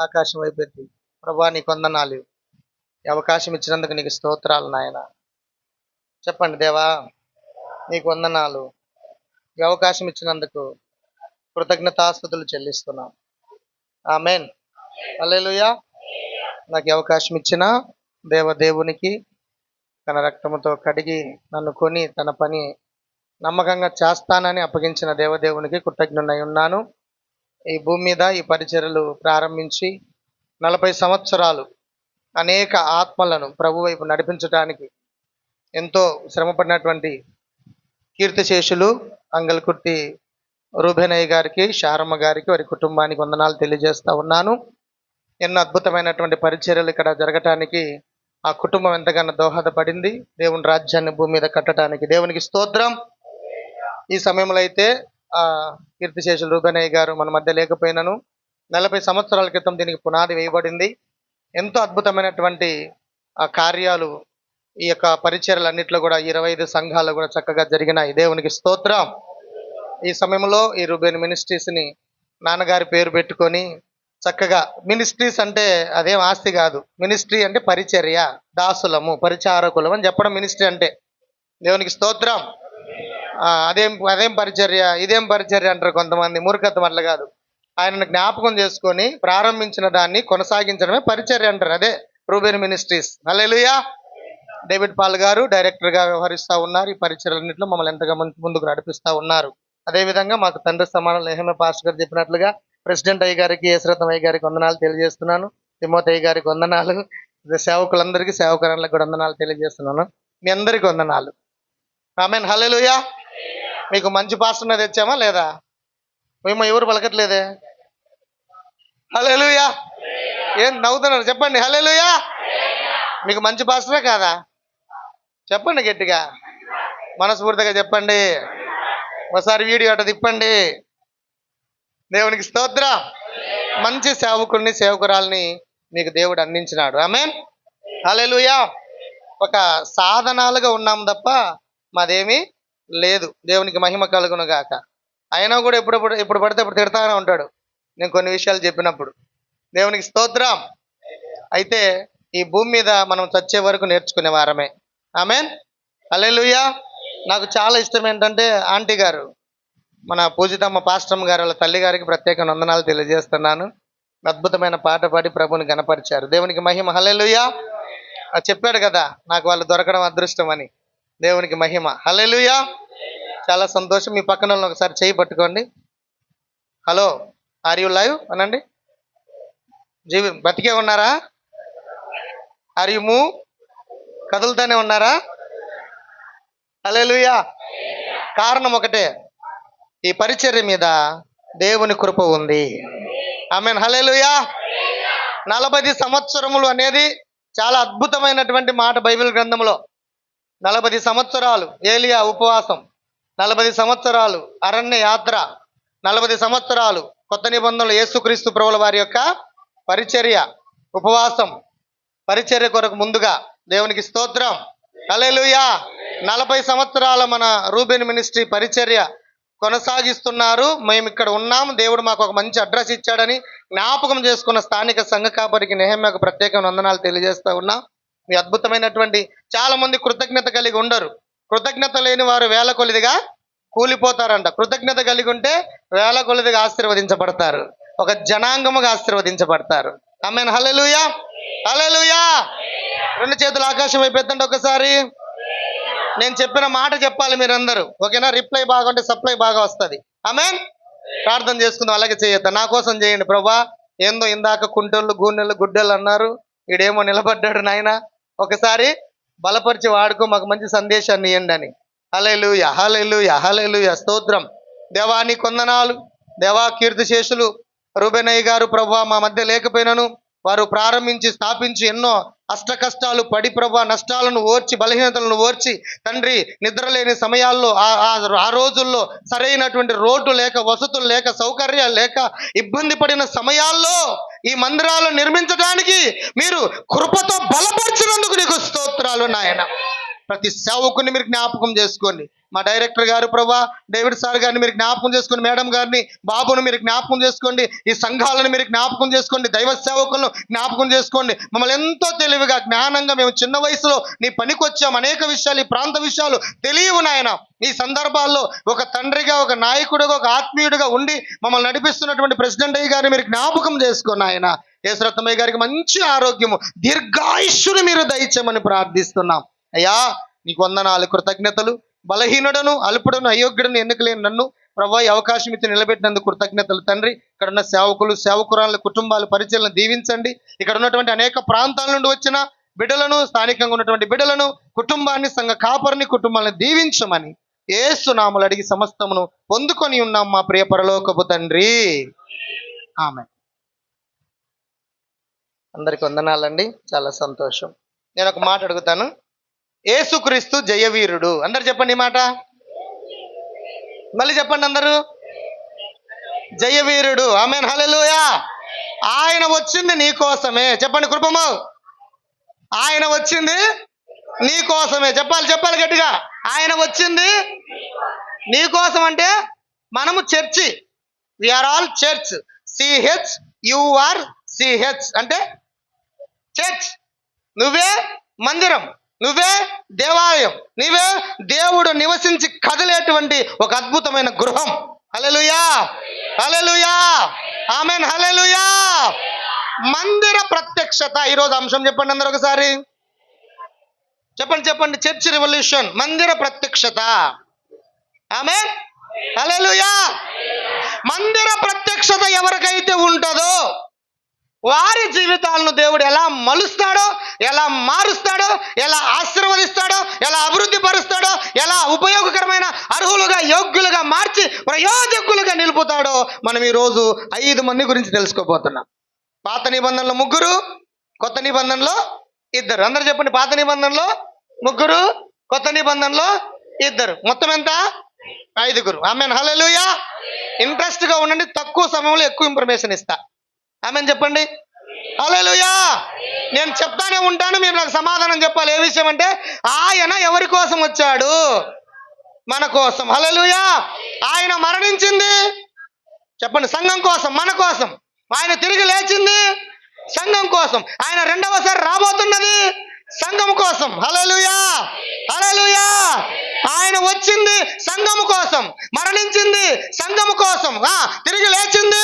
ఆకాశం వైపెత్తి ప్రభా నీకు వందనాలు, ఈ అవకాశం ఇచ్చినందుకు నీకు స్తోత్రాలు నాయన. చెప్పండి, దేవా నీకు వందనాలు, ఈ అవకాశం ఇచ్చినందుకు కృతజ్ఞతాస్తుతులు చెల్లిస్తున్నాం. ఆమేన్. హల్లెలూయా. నాకు ఈ అవకాశం ఇచ్చిన దేవునికి తన రక్తముతో కడిగి నన్ను కొని తన పని నమ్మకంగా చేస్తానని అప్పగించిన దేవదేవునికి కృతజ్ఞుడై ఉన్నాను. ఈ భూమి మీద ఈ పరిచర్యలు ప్రారంభించి 40 సంవత్సరాలు అనేక ఆత్మలను ప్రభు వైపు నడిపించడానికి ఎంతో శ్రమపడినటువంటి కీర్తిశేషులు అంగల్కుర్తి రూబేనయ్య గారికి, శారమ్మ గారికి, వారి కుటుంబానికి వందనాలు తెలియజేస్తా ఉన్నాను. ఎన్నో అద్భుతమైనటువంటి పరిచర్యలు ఇక్కడ జరగటానికి ఆ కుటుంబం ఎంతగానో దోహదపడింది దేవుని రాజ్యాన్ని భూమి మీద కట్టడానికి. దేవునికి స్తోత్రం. ఈ సమయంలో అయితే కీర్తిశేషులు రూబేనయ్య గారు మన మధ్య లేకపోయినను 40 సంవత్సరాల క్రితం దీనికి పునాది వేయబడింది. ఎంతో అద్భుతమైనటువంటి కార్యాలు ఈ యొక్క పరిచర్యలన్నింటిలో కూడా 25 సంఘాలు కూడా చక్కగా జరిగినాయి. దేవునికి స్తోత్రం. ఈ సమయంలో ఈ రూబేన్ మినిస్ట్రీస్ని నాన్నగారి పేరు పెట్టుకొని చక్కగా, మినిస్ట్రీస్ అంటే అదేం ఆస్తి కాదు, మినిస్ట్రీ అంటే పరిచర్య, దాసులము, పరిచారకులం అని చెప్పడం మినిస్ట్రీ అంటే. దేవునికి స్తోత్రం. అదేం పరిచర్య, ఇదేం పరిచర్య అంటారు కొంతమంది, మూర్ఖత్వం. అట్లా కాదు, ఆయనను జ్ఞాపకం చేసుకొని ప్రారంభించిన దాన్ని కొనసాగించడమే పరిచర్య అంటారు. అదే రూబేన్ మినిస్ట్రీస్. హల్లెలూయా. డేవిడ్ పాల్ గారు డైరెక్టర్గా వ్యవహరిస్తూ ఉన్నారు. ఈ పరిచర్యలన్నింటిలో మమ్మల్ని ఎంతగా ముందుకు నడిపిస్తూ ఉన్నారు. అదేవిధంగా మాకు తండ్రి సమానం నెహెమ్యా పాస్టర్ గారు చెప్పినట్లుగా ప్రెసిడెంట్ అయ్య గారికి, యేసరత్నం అయ్య గారికి వందనాలు తెలియజేస్తున్నాను. తిమోతి అయ్య గారికి వందనాలు, సేవకులందరికీ, సేవకురాళ్ళకి కూడా వందనాలు తెలియజేస్తున్నాను. మీ అందరికీ వందనాలు. ఆమేన్. హల్లెలూయా. మీకు మంచి పాస్టర్ని తెచ్చామా లేదా? మేము ఎవరు పలకట్లేదే. హల్లెలూయా. ఏం నవ్వుతున్నారు? చెప్పండి హల్లెలూయా. మీకు మంచి పాస్టరే కాదా? చెప్పండి గట్టిగా, మనస్ఫూర్తిగా చెప్పండి. ఒకసారి వీడియో అట తిప్పండి. దేవునికి స్తోత్రం. మంచి సేవకుల్ని, సేవకురాల్ని మీకు దేవుడు అందించినాడు. ఆమేన్. హల్లెలూయా. ఒక సాధనాలుగా ఉన్నాము తప్ప మాదేమీ లేదు. దేవునికి మహిమ కలుగును గాక. అయినా కూడా ఎప్పుడు పడితే అప్పుడు తిడతానే ఉంటాడు నేను కొన్ని విషయాలు చెప్పినప్పుడు. దేవునికి స్తోత్రం. అయితే ఈ భూమి మీద మనం చచ్చే వరకు నేర్చుకునే వారమే. ఆమేన్. హల్లెలూయా. నాకు చాలా ఇష్టం ఏంటంటే ఆంటీ గారు, మన పూజితమ్మ పాస్టమ్ గారు వాళ్ళ తల్లి గారికి ప్రత్యేక వందనాలు తెలియజేస్తున్నాను. అద్భుతమైన పాట పాడి ప్రభుని గణపరిచారు. దేవునికి మహిమ. హల్లెలూయా. చెప్పాడు కదా నాకు వాళ్ళు దొరకడం అదృష్టం అని. దేవునికి మహిమ. హల్లెలూయా. చాలా సంతోషం. మీ పక్కన వాళ్ళని ఒకసారి చేయి పట్టుకోండి. హలో, ఆర్ యు లైవ్ అనండి. బతికే ఉన్నారా? Are you move? కదులుతానే ఉన్నారా? హల్లెలూయా. కారణం ఒకటే, ఈ పరిచర్య మీద దేవుని కృప ఉంది. ఆమేన్. హల్లెలూయా. 40 సంవత్సరములు అనేది చాలా అద్భుతమైనటువంటి మాట బైబిల్ గ్రంథంలో. 40 సంవత్సరాలు ఏలియా ఉపవాసం, 40 సంవత్సరాలు అరణ్య యాత్ర, 40 సంవత్సరాలు కొత్త నిబంధనలు యేసుక్రీస్తు ప్రభువుల వారి యొక్క పరిచర్య, ఉపవాసం, పరిచర్య కొరకు ముందుగా. దేవునికి స్తోత్రం. హల్లెలూయా. 40 సంవత్సరాల మన రూబేన్ మినిస్ట్రీ పరిచర్య కొనసాగిస్తున్నారు. మేము ఇక్కడ ఉన్నాము, దేవుడు మాకు ఒక మంచి అడ్రస్ ఇచ్చాడని జ్ఞాపకం చేసుకున్న స్థానిక సంఘ కాపరికి నెహెమ్యాకు ప్రత్యేక వందనాలు తెలియజేస్తూ ఉన్నాం. మీ అద్భుతమైనటువంటి, చాలా మంది కృతజ్ఞత కలిగి ఉండరు. కృతజ్ఞత లేని వారు వేల కొలిదిగా కూలిపోతారంట. కృతజ్ఞత కలిగి ఉంటే వేల కొలిదిగా ఆశీర్వదించబడతారు, ఒక జనాంగముగా ఆశీర్వదించబడతారు. ఆమేన్. హల్లెలూయా. హల్లెలూయా. 2 చేతులు ఆకాశం వైపు ఎత్తండి ఒకసారి. నేను చెప్పిన మాట చెప్పాలి మీరందరూ, ఓకేనా? రిప్లై బాగుంటే సప్లై బాగా వస్తుంది. ఆమేన్. ప్రార్థన చేసుకుందాం. అలాగే చేయొద్దా? నా కోసం చేయండి. ప్రభా, ఏందో ఇందాక కుంటోళ్ళు, గూనెలు, గుడ్డలు అన్నారు, ఈడేమో నిలబడ్డాడు నాయన, ఒకసారి బలపరిచి వాడుకో, మాకు మంచి సందేశాన్ని ఇవ్వండి అని. హల్లెలూయా. హల్లెలూయా. హల్లెలూయా. స్తోత్రం. దేవా నీకు వందనాలు. దేవా కీర్తిశేషులు రూబేనయ్య గారు ప్రభా మా మధ్య లేకపోయినను వారు ప్రారంభించి స్థాపించి ఎన్నో అష్ట కష్టాలు పడి ప్రభా నష్టాలను ఓర్చి, బలహీనతలను ఓర్చి తండ్రి, నిద్రలేని సమయాల్లో ఆ రోజుల్లో సరైనటువంటి రోడ్డు లేక, వసతులు లేక, సౌకర్యాలు లేక ఇబ్బంది పడిన సమయాల్లో ఈ మందిరాలు నిర్మించడానికి మీరు కృపతో బలపరిచినందుకు నీకు స్తోత్రాలు నాయన. ప్రతి సేవకుని మీరు జ్ఞాపకం చేసుకోండి. మా డైరెక్టర్ గారు ప్రభా, డేవిడ్ సార్ గారిని మీరు జ్ఞాపకం చేసుకోండి, మేడం గారిని, బాబును మీరు జ్ఞాపకం చేసుకోండి, ఈ సంఘాలను మీరు జ్ఞాపకం చేసుకోండి, దైవ సేవకులను జ్ఞాపకం చేసుకోండి. మమ్మల్ని ఎంతో తెలివిగా జ్ఞానంగా మేము చిన్న వయసులో నీ పనికి వచ్చాం. అనేక విషయాలు, ఈ ప్రాంత విషయాలు తెలియవు నాయన. ఈ సందర్భాల్లో ఒక తండ్రిగా, ఒక నాయకుడిగా, ఒక ఆత్మీయుడిగా ఉండి మమ్మల్ని నడిపిస్తున్నటువంటి ప్రెసిడెంట్ అయ్య గారిని మీరు జ్ఞాపకం చేసుకోండి ఆయన. యేసరత్నమయ్య గారికి మంచి ఆరోగ్యము, దీర్ఘాయుష్యుని మీరు దయచేయమని ప్రార్థిస్తున్నాం. అయ్యా నీకు వందనాలు, కృతజ్ఞతలు. బలహీనుడను, అల్పుడను, అయోగ్యుడను, ఎన్నికలేని నన్ను ప్రభా ఈ అవకాశం ఇచ్చి నిలబెట్టినందుకు కృతజ్ఞతలు తండ్రి. ఇక్కడ ఉన్న సేవకులు, సేవకురాళ్ళ కుటుంబాల పరిచయలను దీవించండి. ఇక్కడ ఉన్నటువంటి అనేక ప్రాంతాల నుండి వచ్చిన బిడ్డలను, స్థానికంగా ఉన్నటువంటి బిడ్డలను, కుటుంబాన్ని, సంఘ కాపరిని, కుటుంబాలను దీవించమని యేసు నామములో అడిగి సమస్తమును పొందుకొని ఉన్నాం మా ప్రియ పరలోకపు తండ్రి. ఆమేన్. అందరికి వందనాలండి, చాలా సంతోషం. నేను ఒక మాట అడుగుతాను. యేసుక్రీస్తు జయవీరుడు. అందరు చెప్పండి ఈ మాట, మళ్ళీ చెప్పండి అందరూ. జయవీరుడు. ఆమేన్, హల్లెలూయా. ఆయన వచ్చింది నీ కోసమే. చెప్పండి కృపము. ఆయన వచ్చింది నీ కోసమే. చెప్పాలి గట్టిగా. ఆయన వచ్చింది నీ కోసం. అంటే మనము చర్చి, we are all church. CH UR CH అంటే చర్చ్. నువ్వే మందిరం, నువ్వే దేవాలయం, నువ్వే దేవుడు నివసించి కదిలేటువంటి ఒక అద్భుతమైన గృహం. హల్లెలూయా, హల్లెలూయా, ఆమేన్, హల్లెలూయా. మందిర ప్రత్యక్షత ఈరోజు అంశం. చెప్పండి అందరూ ఒకసారి. చెప్పండి. చర్చ్ రెవల్యూషన్, మందిర ప్రత్యక్షత. ఆమేన్, హల్లెలూయా. మందిర ప్రత్యక్షత ఎవరికైతే ఉంటుందో వారి జీవితాలను దేవుడు ఎలా మలుస్తాడో, ఎలా మారుస్తాడో, ఎలా ఆశీర్వదిస్తాడో, ఎలా అభివృద్ధి పరుస్తాడో, ఎలా ఉపయోగకరమైన అర్హులుగా, యోగ్యులుగా మార్చి ప్రయోజకులుగా నిలుపుతాడో మనం ఈరోజు 5 మంది గురించి తెలుసుకోబోతున్నాం. పాత నిబంధనలో 3, కొత్త నిబంధనలో 2. అందరూ చెప్పండి. పాత నిబంధనలో 3, కొత్త నిబంధనలో 2. మొత్తం ఎంత? 5. ఆమేన్, హల్లెలూయా. ఇంట్రెస్ట్గా ఉండండి, తక్కువ సమయంలో ఎక్కువ ఇన్ఫర్మేషన్ ఇస్తా. ఆమేన్ చెప్పండి, హల్లెలూయా. నేను చెప్తానే ఉంటాను, మీరు నాకు సమాధానం చెప్పాలి. ఏ విషయం అంటే ఆయన ఎవరి కోసం వచ్చాడు? మన కోసం. హల్లెలూయా. ఆయన మరణించింది, చెప్పండి, సంఘం కోసం, మన కోసం. ఆయన తిరిగి లేచింది సంఘం కోసం. ఆయన రెండవసారి రాబోతున్నది సంఘం కోసం. హల్లెలూయా, హల్లెలూయా. ఆయన వచ్చింది సంఘము కోసం, మరణించింది సంఘము కోసం, తిరిగి లేచింది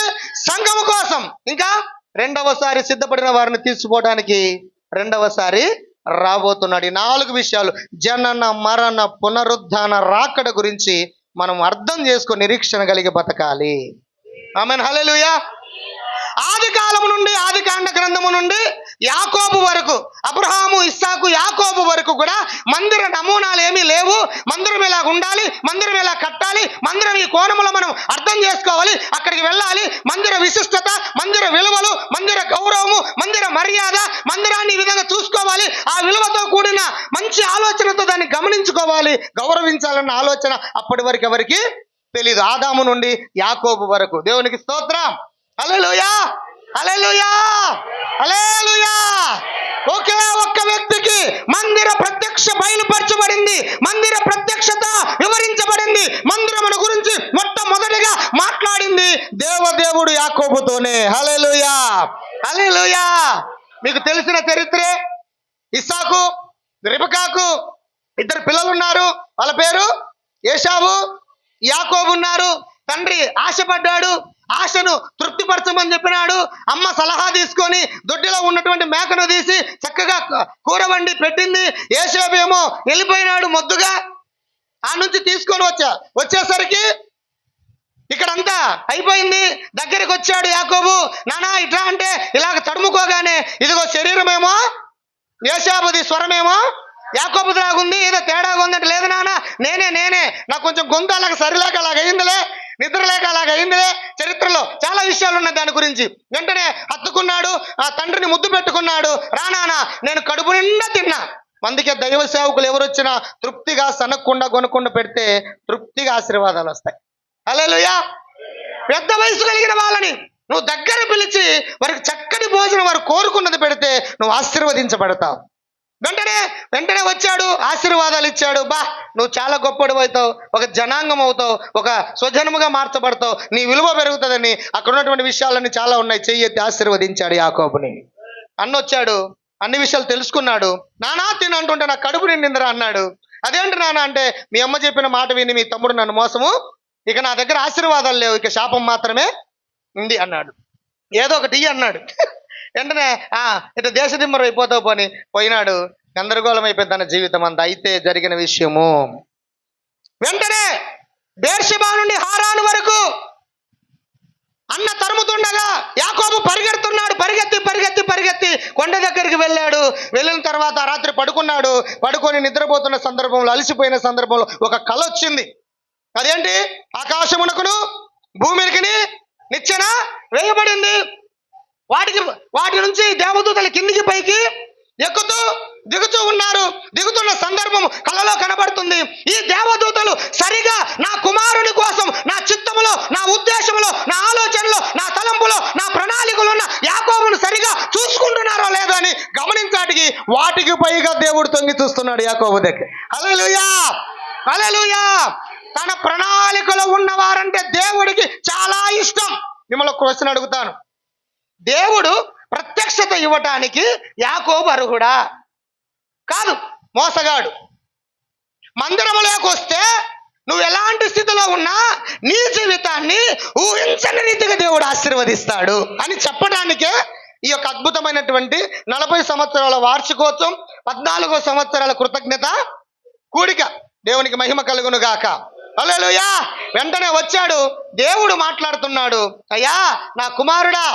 సంఘము కోసం. ఇంకా రెండవసారి సిద్ధపడిన వారిని తీసుకోవడానికి రెండవసారి రాబోతున్నాడు. ఈ 4 విషయాలు, జనన, మరణ, పునరుద్ధాన, రాకడ గురించి మనం అర్థం చేసుకొని నిరీక్షణ కలిగి బతకాలి. ఆమేన్, హల్లెలూయా. ఆది కాలము నుండి, ఆది కాండ గ్రంథము నుండి యాకోబు వరకు, అబ్రహాము, ఇస్సాకు, యాకోబు వరకు కూడా మందిర నమూనాలు ఏమీ లేవు. మందిరం ఎలా ఉండాలి, మందిరం ఎలా కట్టాలి, మందిరం ఈ కోణములో మనం అర్థం చేసుకోవాలి, అక్కడికి వెళ్ళాలి. మందిర విశిష్టత, మందిర విలువలు, మందిర గౌరవము, మందిర మర్యాద, మందిరాన్ని ఈ విధంగా చూసుకోవాలి. ఆ విలువతో కూడిన మంచి ఆలోచనతో దాన్ని గమనించుకోవాలి, గౌరవించాలన్న ఆలోచన అప్పటి వరకు ఎవరికి తెలీదు. ఆదాము నుండి యాకోబు వరకు. దేవునికి స్తోత్రం. హల్లెలూయా, హల్లెలూయా, హల్లెలూయా. ఒకే ఒక్క వ్యక్తికి మందిర ప్రత్యక్ష బయలుపరచబడింది, మందిర ప్రత్యక్షత వివరించబడింది. మందిరమును గురించి మొట్టమొదటిగా మాట్లాడింది దేవదేవుడు యాకోబుతోనే. హల్లెలూయా, హల్లెలూయా. మీకు తెలిసిన చరిత్రే. ఇస్సాకు, రిబకాకు 2 పిల్లలు ఉన్నారు. వాళ్ళ పేరు ఏశావు, యాకోబు ఉన్నారు. తండ్రి ఆశపడ్డాడు, ఆశను తృప్తిపరచమని చెప్పినాడు. అమ్మ సలహా తీసుకొని దొడ్డిలో ఉన్నటువంటి మేకను తీసి చక్కగా కూర వండి పెట్టింది. ఏసేబేమో వెళ్ళిపోయినాడు మొద్దుగా. ఆ నుంచి తీసుకొని వచ్చేసరికి ఇక్కడంతా అయిపోయింది. దగ్గరికి వచ్చాడు యాకోబు. నానా ఇట్లా అంటే ఇలాగ తడుముకోగానే ఇదిగో శరీరమేమో ఏశాబుది, స్వరమేమో యాకోబుది లాగుంది. ఏదో తేడాగా ఉందంటే, లేదు నాన్న నేనే నాకు కొంచెం గొంతు అలాగ సరిలేక అలాగ అయిందిలే, నిద్రలేక అలాగ అయిందిలే. చరిత్రలో చాలా విషయాలు ఉన్నాయి దాని గురించి. వెంటనే హత్తుకున్నాడు, ఆ తండ్రిని ముద్దు పెట్టుకున్నాడు. రానానా నేను కడుపు నిండా తిన్నా. అందుకే దైవ సేవకులు ఎవరు వచ్చినా తృప్తిగా సనక్కుండా కొనకుండా పెడితే తృప్తిగా ఆశీర్వాదాలు వస్తాయి. హల్లెలూయా. పెద్ద వయసు కలిగిన వాళ్ళని నువ్వు దగ్గర పిలిచి వారికి చక్కటి భోజనం వారు కోరుకున్నది పెడితే నువ్వు ఆశీర్వదించబడతావు. వెంటనే వెంటనే వచ్చాడు, ఆశీర్వాదాలు ఇచ్చాడు. బా, నువ్వు చాలా గొప్పడు అవుతావు, ఒక జనాంగం అవుతావు, ఒక స్వజనముగా మార్చబడతావు, నీ విలువ పెరుగుతుందని అక్కడ ఉన్నటువంటి విషయాలన్నీ చాలా ఉన్నాయి. చెయ్యెత్తి ఆశీర్వదించాడు యాకోబుని. అన్నొచ్చాడు, అన్ని విషయాలు తెలుసుకున్నాడు. నానా తినంటుంటే నా కడుపు నిండిందిరా అన్నాడు. అదేంటి నాన్న అంటే, మీ అమ్మ చెప్పిన మాట విని మీ తమ్ముడు నన్ను మోసము, ఇక నా దగ్గర ఆశీర్వాదాలు లేవు, ఇక శాపం మాత్రమే ఉంది అన్నాడు. ఏదో ఒకటి అన్నాడు. వెంటనే ఇట్లా దేశదిమ్మరు అయిపోతావు పోని పోయినాడు. గందరగోళం అయిపోయింది తన జీవితం అంతా. అయితే జరిగిన విషయము, వెంటనే బేర్షెబా నుండి హారాను వరకు అన్న తరుముతుండగా యాకోబు పరిగెడుతున్నాడు. పరిగెత్తి పరిగెత్తి పరిగెత్తి కొండ దగ్గరికి వెళ్ళాడు. వెళ్ళిన తర్వాత రాత్రి పడుకున్నాడు. పడుకొని నిద్రపోతున్న సందర్భంలో, అలసిపోయిన సందర్భంలో ఒక కల వచ్చింది. అదేంటి, ఆకాశమునకును భూమికి నిచ్చెన వేయబడింది. వాటి నుంచి దేవదూతలు కిందికి పైకి ఎక్కుతూ దిగుతూ ఉన్నారు. దిగుతున్న సందర్భం కలలో కనబడుతుంది. ఈ దేవదూతలు సరిగా నా కుమారుని కోసం నా చిత్తములో, నా ఉద్దేశంలో, నా ఆలోచనలో, నా తలంపులో, నా ప్రణాళికలో ఉన్న యాకోబును సరిగా చూసుకుంటున్నారో లేదో అని గమనించాటికి వాటికి పైగా దేవుడు తొంగి చూస్తున్నాడు యాకోబు దగ్గర. హల్లెలూయా, హల్లెలూయా. తన ప్రణాళికలో ఉన్నవారంటే దేవుడికి చాలా ఇష్టం. మిమ్మల్ని క్వశ్చన్ అడుగుతాను, దేవుడు ప్రత్యక్షత ఇవ్వటానికి యాకోబు అర్హుడా? కాదు, మోసగాడు. మందిరంలోకి వస్తే నువ్వు ఎలాంటి స్థితిలో ఉన్నా నీ జీవితాన్ని ఊహించని రీతిగా దేవుడు ఆశీర్వదిస్తాడు అని చెప్పడానికే ఈ యొక్క అద్భుతమైనటువంటి 40 సంవత్సరాల వార్షికోత్సవం, 14వ సంవత్సరాల కృతజ్ఞత కూడిక. దేవునికి మహిమ కలుగును గాక. హల్లెలూయా. వెంటనే వచ్చాడు, దేవుడు మాట్లాడుతున్నాడు. అయ్యా నా కుమారుడా,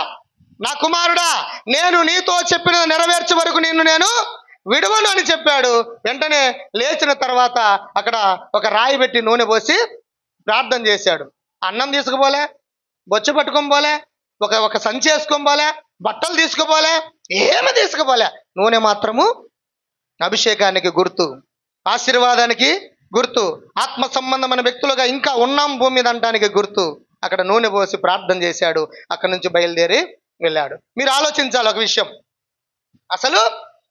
నా కుమారుడా, నేను నీతో చెప్పినది నెరవేర్చే వరకు నేను విడవను అని చెప్పాడు. వెంటనే లేచిన తర్వాత అక్కడ ఒక రాయి పెట్టి నూనె పోసి ప్రార్థన చేశాడు. అన్నం తీసుకుపోలే, బొచ్చు పట్టుకొని పోలే, ఒక సంచి వేసుకొని పోలే, బట్టలు తీసుకుపోలే, ఏమి తీసుకుపోలే. నూనె మాత్రము అభిషేకానికి గుర్తు, ఆశీర్వాదానికి గుర్తు, ఆత్మ సంబంధమైన వ్యక్తులుగా ఇంకా ఉన్నాం భూమి మీద అనడానికి గుర్తు. అక్కడ నూనె పోసి ప్రార్థన చేశాడు. అక్కడి నుంచి బయలుదేరి వెళ్ళాడు. మీరు ఆలోచించాలి ఒక విషయం, అసలు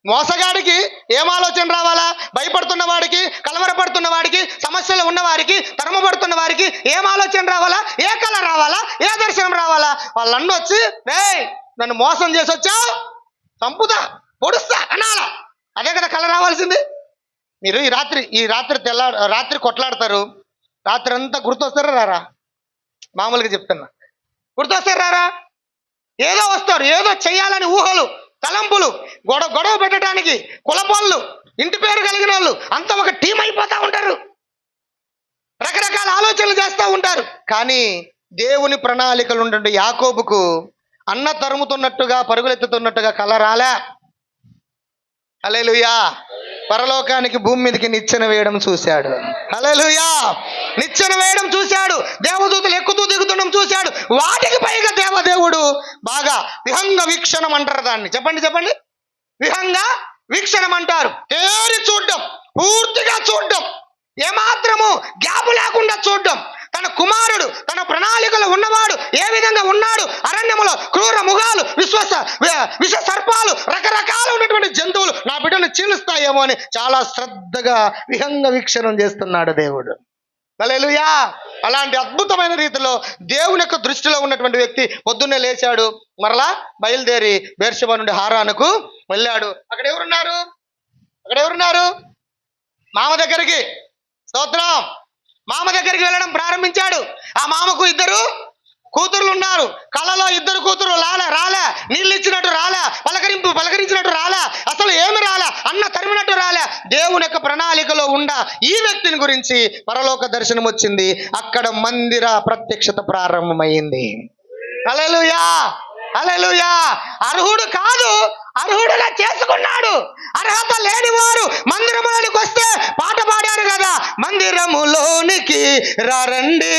మోసగాడికి ఏం ఆలోచన రావాలా? భయపడుతున్న వాడికి, కలవరపడుతున్న వాడికి, సమస్యలు ఉన్నవారికి, తరమబడుతున్న వారికి ఏం ఆలోచన రావాలా? ఏ కళ రావాలా? ఏ దర్శనం రావాలా? వాళ్ళన్నీ వచ్చి నన్ను మోసం చేసి వచ్చావు, చంపుతా, పొడుస్తా అనాలా? అదే కదా కళ రావాల్సింది. మీరు ఈ రాత్రి కొట్లాడతారు, రాత్రి అంతా గుర్తొస్తారా రారా? మామూలుగా చెప్తున్నా, గుర్తొస్తారు రారా? ఏదో వస్తారు, ఏదో చెయ్యాలని ఊహలు, తలంపులు, గొడవ పెట్టడానికి కులపోళ్ళు, ఇంటి పేరు కలిగిన వాళ్ళు అంతా ఒక టీం అయిపోతూ ఉంటారు, రకరకాల ఆలోచనలు చేస్తూ ఉంటారు. కానీ దేవుని ప్రణాళికలు ఉండే యాకోబుకు అన్న తరుముతున్నట్టుగా, పరుగులెత్తుతున్నట్టుగా కల రాలే. హల్లెలూయా. పరలోకానికి భూమి మీదకి నిచ్చెన వేయడం చూశాడు. హల్లెలూయా. నిచ్చెన వేయడం చూశాడు. దేవదూతలు ఎక్కుతూ దిగుతుండడం చూశాడు. వాటికి పైగా దేవదేవుడు బాగా విహంగ వీక్షణం అంటారు దాన్ని. చెప్పండి. విహంగ వీక్షణం అంటారు. తేరి చూడడం, పూర్తిగా చూడడం, ఏమాత్రము గ్యాప్ లేకుండా చూడడం. తన కుమారుడు, తన ప్రణాళికలో ఉన్నవాడు ఏ విధంగా ఉన్నాడు, అరణ్యములో క్రూర మృగాలు, విష సర్పాలు, రకరకాల ఉన్నటువంటి జంతువులు నా బిడ్డను చీలుస్తాయేమో అని చాలా శ్రద్ధగా విహంగ వీక్షణం చేస్తున్నాడు దేవుడు. హల్లెలూయా. అలాంటి అద్భుతమైన రీతిలో దేవుని యొక్క దృష్టిలో ఉన్నటువంటి వ్యక్తి పొద్దున్నే లేచాడు, మరలా బయలుదేరి బేర్షెబా నుండి హారానుకు వెళ్ళాడు. అక్కడ ఎవరున్నారు? మామ దగ్గరికి. స్తోత్రం. మామ దగ్గరికి వెళ్ళడం ప్రారంభించాడు. ఆ మామకు 2 కూతుర్లు ఉన్నారు. కళ్ళలో 2 కూతురు రాలే, నీళ్ళు ఇచ్చినట్టు రాలే, పలకరించినట్టు రాలే, అసలు ఏమి రాలే, అన్న తరిమినట్టు రాలే. దేవుని యొక్క ప్రణాళికలో ఉన్న ఈ వ్యక్తిని గురించి పరలోక దర్శనం వచ్చింది. అక్కడ మందిర ప్రత్యక్షత ప్రారంభమైంది. హల్లెలూయా, హల్లెలూయా. అర్హుడు కాదు, అర్హుడుగా చేసుకున్నాడు. అర్హత లేనివారు మందిరములోనికి వస్తే పాట పాడారు కదా, మందిరములోనికి రండి,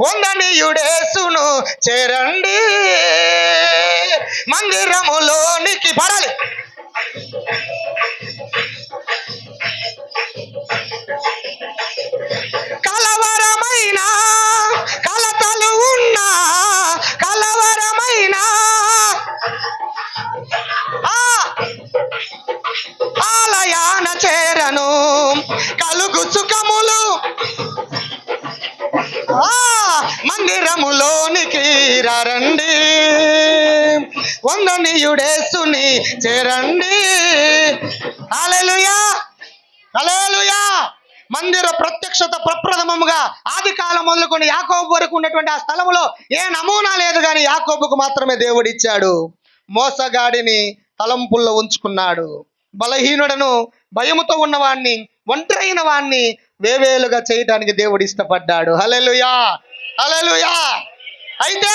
వందనీయుడేసును చేరండి, మందిరములోనికి పడాలి. కలవరమైన కలతలు ఉన్నా, కలవరమైన మందిరములోనికి రండి, వందనీయుడేసుని చేరండి. హల్లెలూయా, హల్లెలూయా. మందిర ప్రత్యక్షత ప్రప్రథమముగా ఆది కాలం మొదలుకొని యాకోబు వరకు ఉన్నటువంటి ఆ స్థలములో ఏ నమూనా లేదు, కానీ యాకోబుకు మాత్రమే దేవుడిచ్చాడు. మోసగాడిని తలంపుల్లో ఉంచుకున్నాడు, బలహీనుడను భయముతో ఉన్నవాణ్ణి ఒంటరైన వాణ్ణి వేవేలుగా చేయడానికి దేవుడు ఇష్టపడ్డాడు. హల్లెలూయా, హల్లెలూయా. అయితే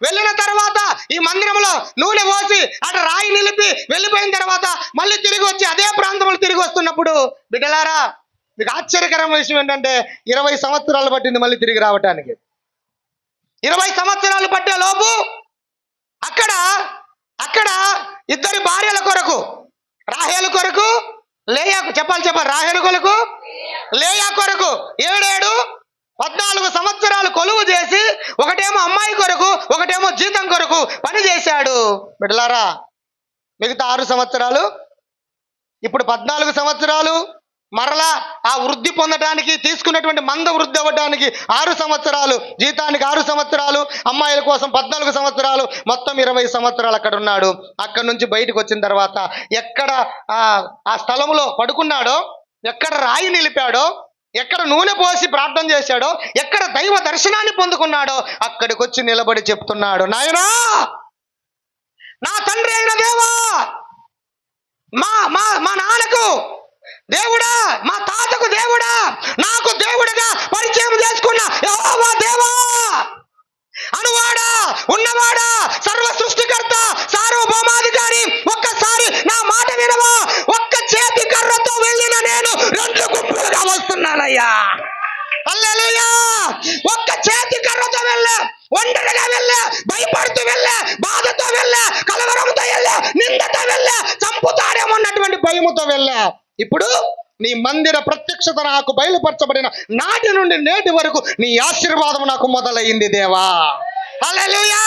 వెళ్ళిన తర్వాత ఈ మందిరంలో నూనె పోసి అటు రాయి నిలిపి వెళ్ళిపోయిన తర్వాత మళ్ళీ తిరిగి వచ్చి అదే ప్రాంతంలో తిరిగి వస్తున్నప్పుడు, బిడ్డలారా మీకు ఆశ్చర్యకరమైన విషయం ఏంటంటే 20 సంవత్సరాలు పట్టింది మళ్ళీ తిరిగి రావటానికి. 20 సంవత్సరాలు పట్టే లోపు అక్కడ అక్కడ ఇద్దరి భార్యల కొరకు, రాహేలు కొరకు లేయా, చెప్పాలి రాహేలు కొరకు లేయా కొరకు 14 సంవత్సరాలు కొలువు చేసి, ఒకటేమో అమ్మాయి కొరకు ఒకటేమో జీతం కొరకు పని చేశాడు. బిడ్డలారా మిగతా 6 సంవత్సరాలు, ఇప్పుడు 14 సంవత్సరాలు మరలా ఆ వృద్ధి పొందడానికి, తీసుకున్నటువంటి మంద వృద్ధి అవ్వడానికి 6 సంవత్సరాలు, జీతానికి 6 సంవత్సరాలు, అమ్మాయిల కోసం 14 సంవత్సరాలు, మొత్తం 20 సంవత్సరాలు అక్కడ ఉన్నాడు. అక్కడ నుంచి బయటకు వచ్చిన తర్వాత ఎక్కడ ఆ స్థలంలో పడుకున్నాడో, ఎక్కడ రాయి నిలిపాడో, ఎక్కడ నూనె పోసి ప్రార్థన చేశాడో, ఎక్కడ దైవ దర్శనాన్ని పొందుకున్నాడో అక్కడికి వచ్చి నిలబడి చెప్తున్నాడు, నాయనా నా తండ్రి అయిన దేవా, మా నాన్నకు దేవుడా, మా తాతకు దేవుడా, నాకు దేవుడిగా పరిచయం చేసుకున్న యెహోవా దేవా, అనువాడా, ఉన్నవాడా, సర్వ సృష్టికర్త, సార్వభౌమాధికారి, ఒక్కసారి నా మాట వినవా? ఒక్క చేతి కర్రతో వెళ్ళిన నేను 2 గుంపులుగా వస్తున్నానయ్యా. హల్లెలూయా. ఒక్క చేతి కర్రతో వెళ్ళా, ఒంటరిగా వెళ్ళా, భయపడుతూ వెళ్ళా, బాధతో వెళ్ళా, కలవరంతో వెళ్ళా, నిందతో వెళ్ళా, చంపుతారేమన్నటువంటి భయముతో వెళ్ళా. ఇప్పుడు నీ మందిర ప్రత్యక్షత నాకు బయలుపరచబడిన నాటి నుండి నేటి వరకు నీ ఆశీర్వాదం నాకు మొదలైంది దేవా. హల్లెలూయా.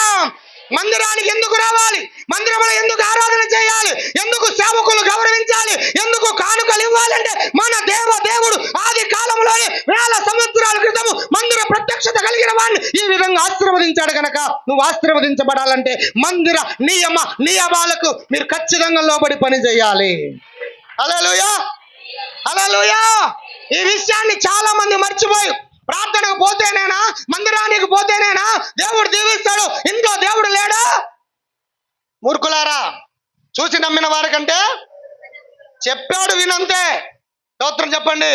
మందిరానికి ఎందుకు రావాలి? మందిరంలో ఎందుకు ఆరాధన చేయాలి? ఎందుకు సేవకులు గౌరవించాలి? ఎందుకు కానుకలు ఇవ్వాలంటే మన దేవుడు ఆది కాలంలోనే 1000 సంవత్సరాల క్రితము మందిర ప్రత్యక్షత కలిగిన వాడిని ఈ విధంగా ఆశీర్వదించాడు గనక నువ్వు ఆశీర్వదించబడాలంటే మందిర నియమాలకు మీరు ఖచ్చితంగా లోబడి పని చేయాలి. హల్లెలూయా, హల్లెలూయా. ఈ విషయాన్ని చాలా మంది మర్చిపోయి ప్రార్థనకు పోతేనేనా, మందిరానికి పోతేనేనా దేవుడు దీవిస్తాడు, ఇంట్లో దేవుడు లేడా? మూర్ఖులారా, చూసి నమ్మిన వారికంటే చెప్పాడు వినంతే. స్తోత్రం చెప్పండి.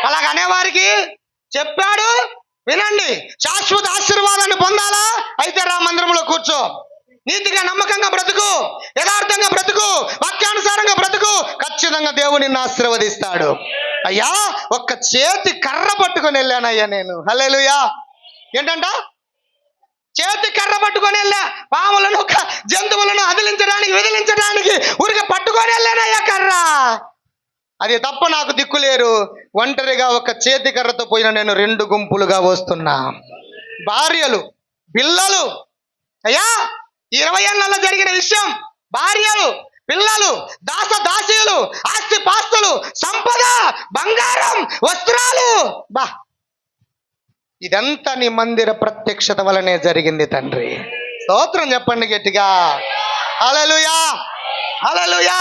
అలాగ అనేవారికి చెప్పాడు వినండి. శాశ్వత ఆశీర్వాదాన్ని పొందాలా? అయితే రా మందిరంలో కూర్చో, నీతిగా నమ్మకంగా బ్రతుకు, యథార్థంగా బ్రతుకు, వాక్యానుసారంగా బ్రతుకు, ఖచ్చితంగా దేవుడు నిన్ను ఆశీర్వదిస్తాడు. అయ్యా ఒక్క చేతి కర్ర పట్టుకొని వెళ్ళానయ్యా నేను. హల్లెలూయా. ఏంటంట? చేతి కర్ర పట్టుకొని వెళ్ళా, పాములను జంతువులను విదిలించడానికి ఊరికే పట్టుకొని వెళ్ళానయ్యా కర్ర. అది తప్ప నాకు దిక్కులేరు. ఒంటరిగా ఒక చేతి కర్రతో పోయిన నేను 2 గుంపులుగా వస్తున్నా. భార్యలు, పిల్లలు. అయ్యా 20 ఏళ్లలో జరిగిన విషయం, భార్యలు, పిల్లలు, దాసీలు, ఆస్తి పాస్తులు, సంపద, బంగారం, వస్త్రాలు. ఇదంతా నీ మందిర ప్రత్యక్షత వలనే జరిగింది తండ్రి. స్తోత్రం చెప్పండి గట్టిగా. హల్లెలూయా, హల్లెలూయా.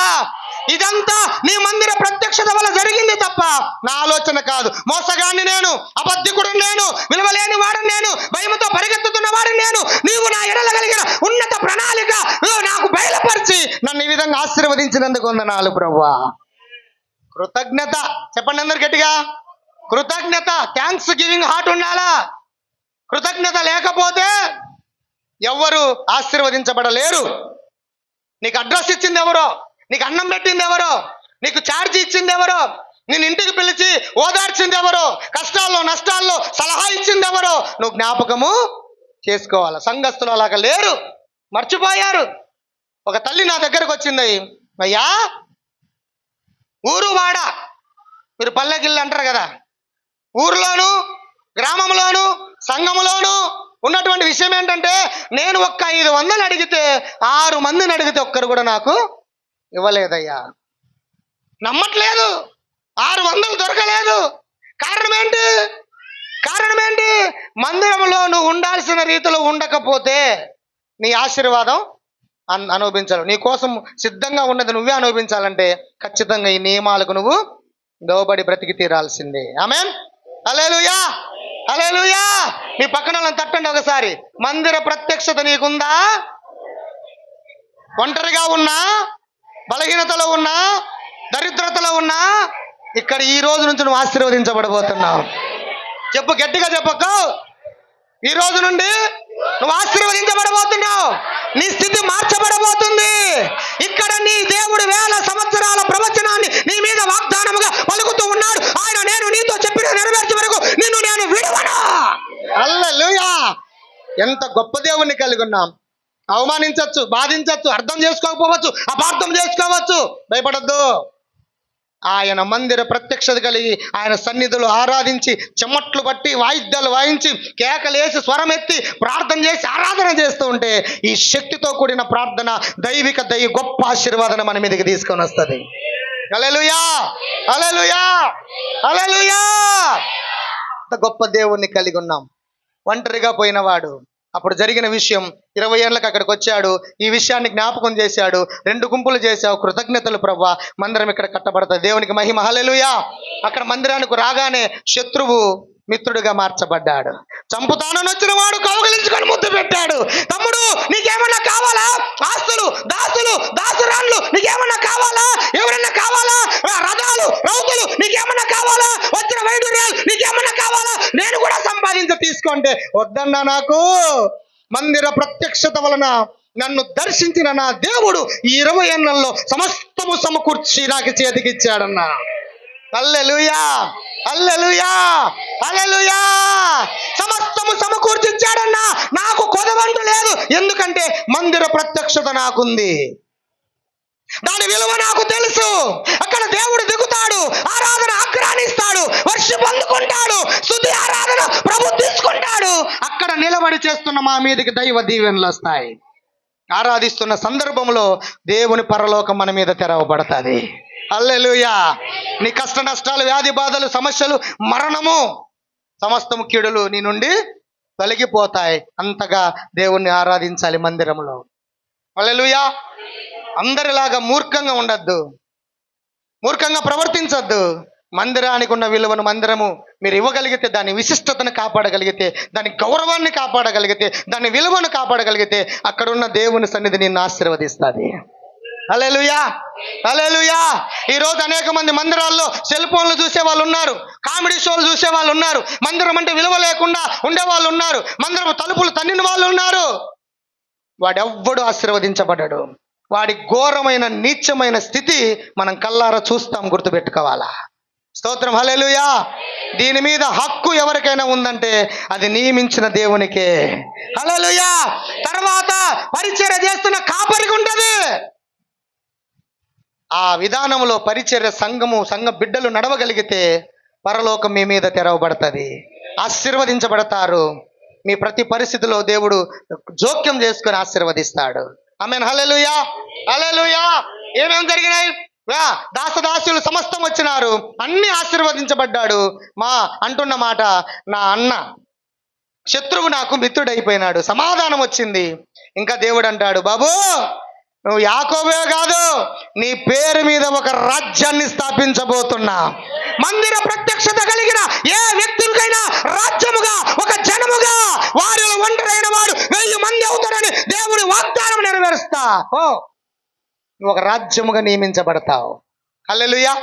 ఇదంతా నీ మందిర ప్రత్యక్షత వల్ల జరిగింది తప్ప నా ఆలోచన కాదు. మోసగాన్ని నేను, అబద్ధికుడు నేను, విలువలేని వాడిని నేను, భయముతో పరిగెత్తుతున్న వాడిని నేను. నీవు నా ఎడల కలిగిన ఉన్నత ప్రణాళిక నాకు బయలుపరిచి నన్ను ఈ విధంగా ఆశీర్వదించినందుకు వందనాలు ప్రభువా. కృతజ్ఞత చెప్పండి అందరు గట్టిగా. కృతజ్ఞత, థ్యాంక్స్ గివింగ్ హార్ట్ ఉండాలా. కృతజ్ఞత లేకపోతే ఎవ్వరు ఆశీర్వదించబడలేరు. నీకు అడ్రస్ ఇచ్చింది ఎవరో, నీకు అన్నం పెట్టింది ఎవరో, నీకు ఛార్జీ ఇచ్చింది ఎవరో, నేను ఇంటికి పిలిచి ఓదార్చింది ఎవరో, కష్టాల్లో నష్టాల్లో సలహా ఇచ్చింది ఎవరో నువ్వు జ్ఞాపకము చేసుకోవాలి. సంఘస్థులు అలాగ లేరు, మర్చిపోయారు. ఒక తల్లి నా దగ్గరకు వచ్చింది, అయ్యా ఊరు వాడ, మీరు పల్లెకిల్లు అంటారు కదా, ఊర్లోను గ్రామంలోను సంఘములోను ఉన్నటువంటి విషయం ఏంటంటే నేను ఒక్క 500 అడిగితే 6 మందిని అడిగితే ఒక్కరు కూడా నాకు ఇవ్వలేదయ్యా. నమ్మట్లేదు, 600 దొరకలేదు. కారణం ఏంటి? కారణం ఏంటి? మందిరంలో నువ్వు ఉండాల్సిన రీతిలో ఉండకపోతే నీ ఆశీర్వాదం అనుభవించాలి. నీ కోసం సిద్ధంగా ఉన్నది నువ్వే అనుభవించాలంటే ఖచ్చితంగా ఈ నియమాలకు నువ్వు లోబడి బ్రతికి తీరాల్సిందే. ఆమేన్. హల్లెలూయా, హల్లెలూయా. నీ పక్కన వాళ్ళని తట్టండి ఒకసారి. మందిర ప్రత్యక్షత నీకుందా? ఒంటరిగా ఉన్నా, బలహీనతలో ఉన్నా, దరిద్రతలో ఉన్నా, ఇక్కడ ఈ రోజు నుంచి నువ్వు ఆశీర్వదించబడబోతున్నావు. చెప్పు, గట్టిగా చెప్పక. ఈ రోజు నుండి నువ్వు ఆశీర్వదించబడబోతున్నావు. నీ స్థితి మార్చబడబోతుంది. ఇక్కడ నీ దేవుడు వేల సంవత్సరాల ప్రవచనాన్ని నీ మీద వాగ్దానముగా పలుకుతూ ఉన్నాడు. ఆయన నేను నీతో చెప్పిన నెరవేర్చే వరకు నిన్ను నేను విడవను. హల్లెలూయా. ఎంత గొప్ప దేవుణ్ణి కలిగి ఉన్నాం. అవమానించవచ్చు, బాధించవచ్చు, అర్థం చేసుకోకపోవచ్చు, అపార్థం చేసుకోవచ్చు. భయపడద్దు. ఆయన మందిర ప్రత్యక్షత కలిగి ఆయన సన్నిధిలో ఆరాధించి చెమట్లు బట్టి వాయిద్యాలు వాయించి కేకలేసి స్వరమెత్తి ప్రార్థన చేసి ఆరాధన చేస్తూ ఉంటే ఈ శక్తితో కూడిన ప్రార్థన గొప్ప ఆశీర్వాదం మన మీదకి తీసుకొని వస్తుంది. హల్లెలూయా, హల్లెలూయా, హల్లెలూయా. అంత గొప్ప దేవుణ్ణి కలిగి ఉన్నాం. ఒంటరిగా పోయినవాడు అప్పుడు జరిగిన విషయం 20 ఏళ్ళకి అక్కడికి వచ్చాడు. ఈ విషయాన్ని జ్ఞాపకం చేశాడు. 2 గుంపులు చేశావు. కృతజ్ఞతలు ప్రభువా, మందిరం ఇక్కడ కట్టబడుతుంది. దేవునికి మహిమ. హల్లెలూయా. అక్కడ మందిరానికి రాగానే శత్రువు మిత్రుడిగా మార్చబడ్డాడు. చంపుతానని వచ్చిన వాడు కౌగిలించుకొని ముద్దు పెట్టాడు. తమ్ముడు, నీకేమన్నా కావాలా? ఆస్తులు, దాసులు, దాసురాళ్ళు నీకేమన్నా కావాలా? ఎవరన్నా కావాలా? రథాలు, రౌతులు నీకేమన్నా కావాలా? వచ్చిన వైడూర్యాలు నీకేమన్నా కావాలా? నేను కూడా తీసుకుంటే వద్దన్నా. నాకు మందిర ప్రత్యక్షత వలన నన్ను దర్శించిన నా దేవుడు ఈ 20 ఏళ్లలో సమస్తము సమకూర్చి నాకు చేతికిచ్చాడన్నా. హల్లెలూయా, హల్లెలూయా, హల్లెలూయా. సమస్తము సమకూర్చిచ్చాడన్నా. నాకు కొదవంటూ లేదు. ఎందుకంటే మందిర ప్రత్యక్షత నాకుంది. దాని విలువ నాకు తెలుసు. అక్కడ దేవుడు దిగుతాడు, ఆరాధన ఆగ్రానిస్తాడు, వర్షం అందుకుంటాడు, స్తుతి ఆరాధన ప్రభు తీసుకుంటాడు. అక్కడ నిలబడి చేస్తున్న మా మీదకి దైవ దీవెనలు వస్తాయి. ఆరాధిస్తున్న సందర్భంలో దేవుని పరలోకం మన మీద తెరవబడతాది. హల్లెలూయా. నీ కష్ట నష్టాలు, వ్యాధి బాధలు, సమస్యలు, మరణము, సమస్తము కీడులు నీ నుండి తొలగిపోతాయి. అంతగా దేవుణ్ణి ఆరాధించాలి మందిరంలో. హల్లెలూయా. అందరిలాగా మూర్ఖంగా ఉండద్దు, మూర్ఖంగా ప్రవర్తించద్దు. మందిరానికి ఉన్న విలువను మందిరము మీరు ఇవ్వగలిగితే, దాని విశిష్టతను కాపాడగలిగితే, దాని గౌరవాన్ని కాపాడగలిగితే, దాని విలువను కాపాడగలిగితే అక్కడున్న దేవుని సన్నిధి నిన్ను ఆశీర్వదిస్తుంది. హల్లెలూయా, హల్లెలూయా. ఈరోజు అనేక మంది మందిరాల్లో సెల్ ఫోన్లు చూసే వాళ్ళు ఉన్నారు, కామెడీ షోలు చూసే వాళ్ళు ఉన్నారు, మందిరం అంటే విలువ లేకుండా ఉండే వాళ్ళు ఉన్నారు, మందిరం తలుపులు తన్నిన వాళ్ళు ఉన్నారు. వాడెవ్వడు ఆశీర్వదించబడ్డాడు. వాడి ఘోరమైన నీచమైన స్థితి మనం కల్లారా చూస్తాం, గుర్తుపెట్టుకోవాలా. స్తోత్రం, హల్లెలూయా. దీని మీద హక్కు ఎవరికైనా ఉందంటే అది నియమించిన దేవునికే. హల్లెలూయా. తర్వాత పరిచర్య చేస్తున్న కాపరికి ఉంటది. ఆ విధానంలో పరిచర్య సంఘ బిడ్డలు నడవగలిగితే పరలోకం మీ మీద తెరవబడుతుంది, ఆశీర్వదించబడతారు. మీ ప్రతి పరిస్థితిలో దేవుడు జోక్యం చేసుకొని ఆశీర్వదిస్తాడు. ఆమేన్. హల్లెలూయా, హల్లెలూయా. ఏమేం జరిగినాయి? దాసదాసులు సమస్తం వచ్చినారు, అన్ని ఆశీర్వదించబడ్డాడు. అంటున్న మాట, నా అన్న శత్రువు నాకు మిత్రుడైపోయినాడు. సమాధానం వచ్చింది. ఇంకా దేవుడు అంటాడు, బాబు నువ్వు యాకోబే కాదు, నీ పేరు మీద ఒక రాజ్యాన్ని స్థాపించబోతున్నా. మందిర ప్రత్యక్షత కలిగిన ఏ వ్యక్తులకైనా రాజ్యముగా, ఒక జనముగా, వారిలో ఒంటరైన వాడు 1000 మంది అవుతాడని దేవుడి వాగ్దానం నెరవేరుస్తా. నువ్వు ఒక రాజ్యముగా నియమించబడతావు. హల్లెలూయా.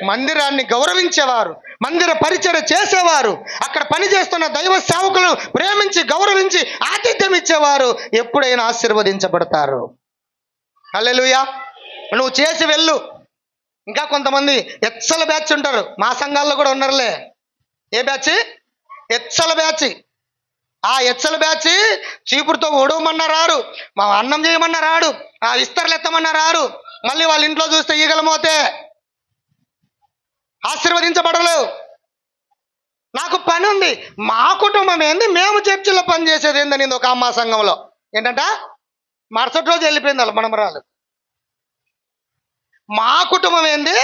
మందిరాన్ని గౌరవించేవారు, మందిర పరిచర్య చేసేవారు, అక్కడ పనిచేస్తున్న దైవ సేవకులను ప్రేమించి గౌరవించి ఆతిథ్యం ఇచ్చేవారు ఎప్పుడైనా ఆశీర్వదించబడతారు. హల్లెలూయా. నువ్వు చేసి వెళ్ళు. ఇంకా కొంతమంది ఎచ్చల బ్యాచ్ ఉంటారు, మా సంఘాల్లో కూడా ఉన్నారులే. ఏ బ్యాచ్? ఎచ్చల బ్యాచ్. ఆ ఎచ్చల బ్యాచ్ చీపురుతో ఒడవమన్నా రారు, మా అన్నం చేయమన్నా రాడు, ఆ విస్తరలు ఎత్తమన్నా రారు. మళ్ళీ వాళ్ళ ఇంట్లో చూస్తే ఈగల మోతే. ఆశీర్వదించబడలేవు. నాకు పని ఉంది, మా కుటుంబం ఏంది, మేము చర్చిలో పని చేసేది ఏందని ఒక అమ్మ సంఘంలో ఏంటంట, మరుసటి రోజు వెళ్ళిపోయింది వాళ్ళ మనమరాలు. మా కుటుంబం ఏంది,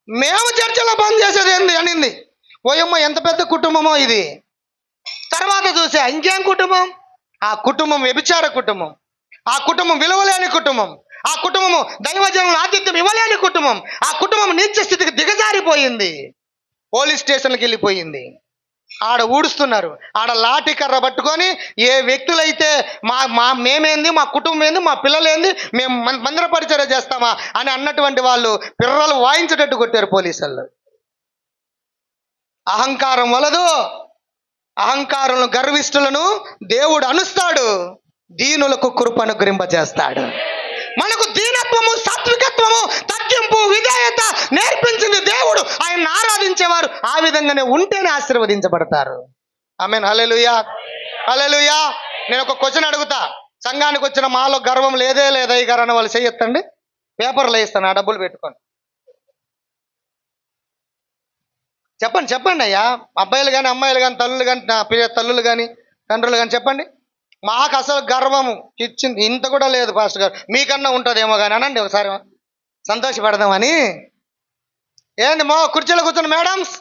మేము చర్చిలో పని చేసేది ఏంది అనింది. ఓయమ్మ ఎంత పెద్ద కుటుంబమో ఇది. తర్వాత చూసా ఇంకేం కుటుంబం, ఆ కుటుంబం వ్యభిచార కుటుంబం, ఆ కుటుంబం విలువలేని కుటుంబం, ఆ కుటుంబము దైవజనుల ఆతిథ్యం ఇవ్వలేని కుటుంబం, ఆ కుటుంబం నీచ స్థితికి దిగజారిపోయింది, పోలీస్ స్టేషన్కి వెళ్ళిపోయింది. ఆడ ఊడుస్తున్నారు, ఆడ లాఠీ కర్ర పట్టుకొని ఏ వ్యక్తులైతే మేమేంది, మా కుటుంబం ఏంది, మా పిల్లలేంది, మేము మందిర పరిచర్య చేస్తామా అని అన్నటువంటి వాళ్ళు పిర్రలు వాయించేటట్టు కొట్టారు పోలీసులు. అహంకారం వలదు, అహంకారులను గర్విష్ఠులను దేవుడు అనుస్తాడు, దీనులకు కృప అనుగ్రహింపజేస్తాడు. మనకు దీనత్వము, సాత్వికత్వము, తగ్గింపు, విధేయత నేర్పించింది దేవుడు. ఆయన ఆరాధించేవారు ఆ విధంగానే ఉంటేనే ఆశీర్వదించబడతారు. ఆమేన్. Hallelujah, hallelujah. నేను ఒక క్వశ్చన్ అడుగుతా, సంఘానికి వచ్చిన మాలో గర్వం లేదే లేదా ఈ గారు అన్న వాళ్ళు చెయ్యొద్దండి, పేపర్లు వేస్తాను, ఆ డబ్బులు పెట్టుకోండి. చెప్పండి చెప్పండి అయ్యా, అబ్బాయిలు కానీ అమ్మాయిలు కానీ తల్లులు కానీ తల్లులు కానీ తండ్రులు కానీ చెప్పండి. మాకు అసలు గర్వము ఇచ్చింది ఇంత కూడా లేదు పాస్టర్ గారు, మీకన్నా ఉంటుందేమో కానీ అనండి ఒకసారి, సంతోషపడదామని. ఏంది కుర్చీలో కూర్చున్న మేడమ్స్,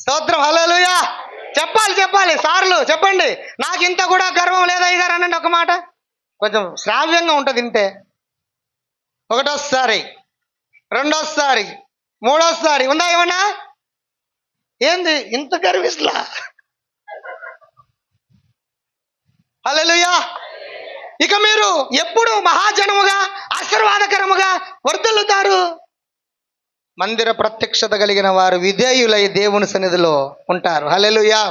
స్తోత్రం, హల్లెలూయా. చెప్పాలి సార్లు చెప్పండి, నాకు ఇంత కూడా గర్వం లేదా అయ్యగారు అనండి ఒక మాట, కొంచెం శ్రావ్యంగా ఉంటుంది వింటే. ఒకటోసారి, రెండోసారి, మూడోసారి ఉందా ఏమన్నా? ఏంది ఇంత గర్విస్లా? హల్లెలూయా. ఇక మీరు ఎప్పుడు మహాజనముగా ఆశీర్వాదకరముగా వర్ధిల్లుతారు. మందిర ప్రత్యక్షత కలిగిన వారు విధేయులై దేవుని సన్నిధిలో ఉంటారు. హల్లెలూయా.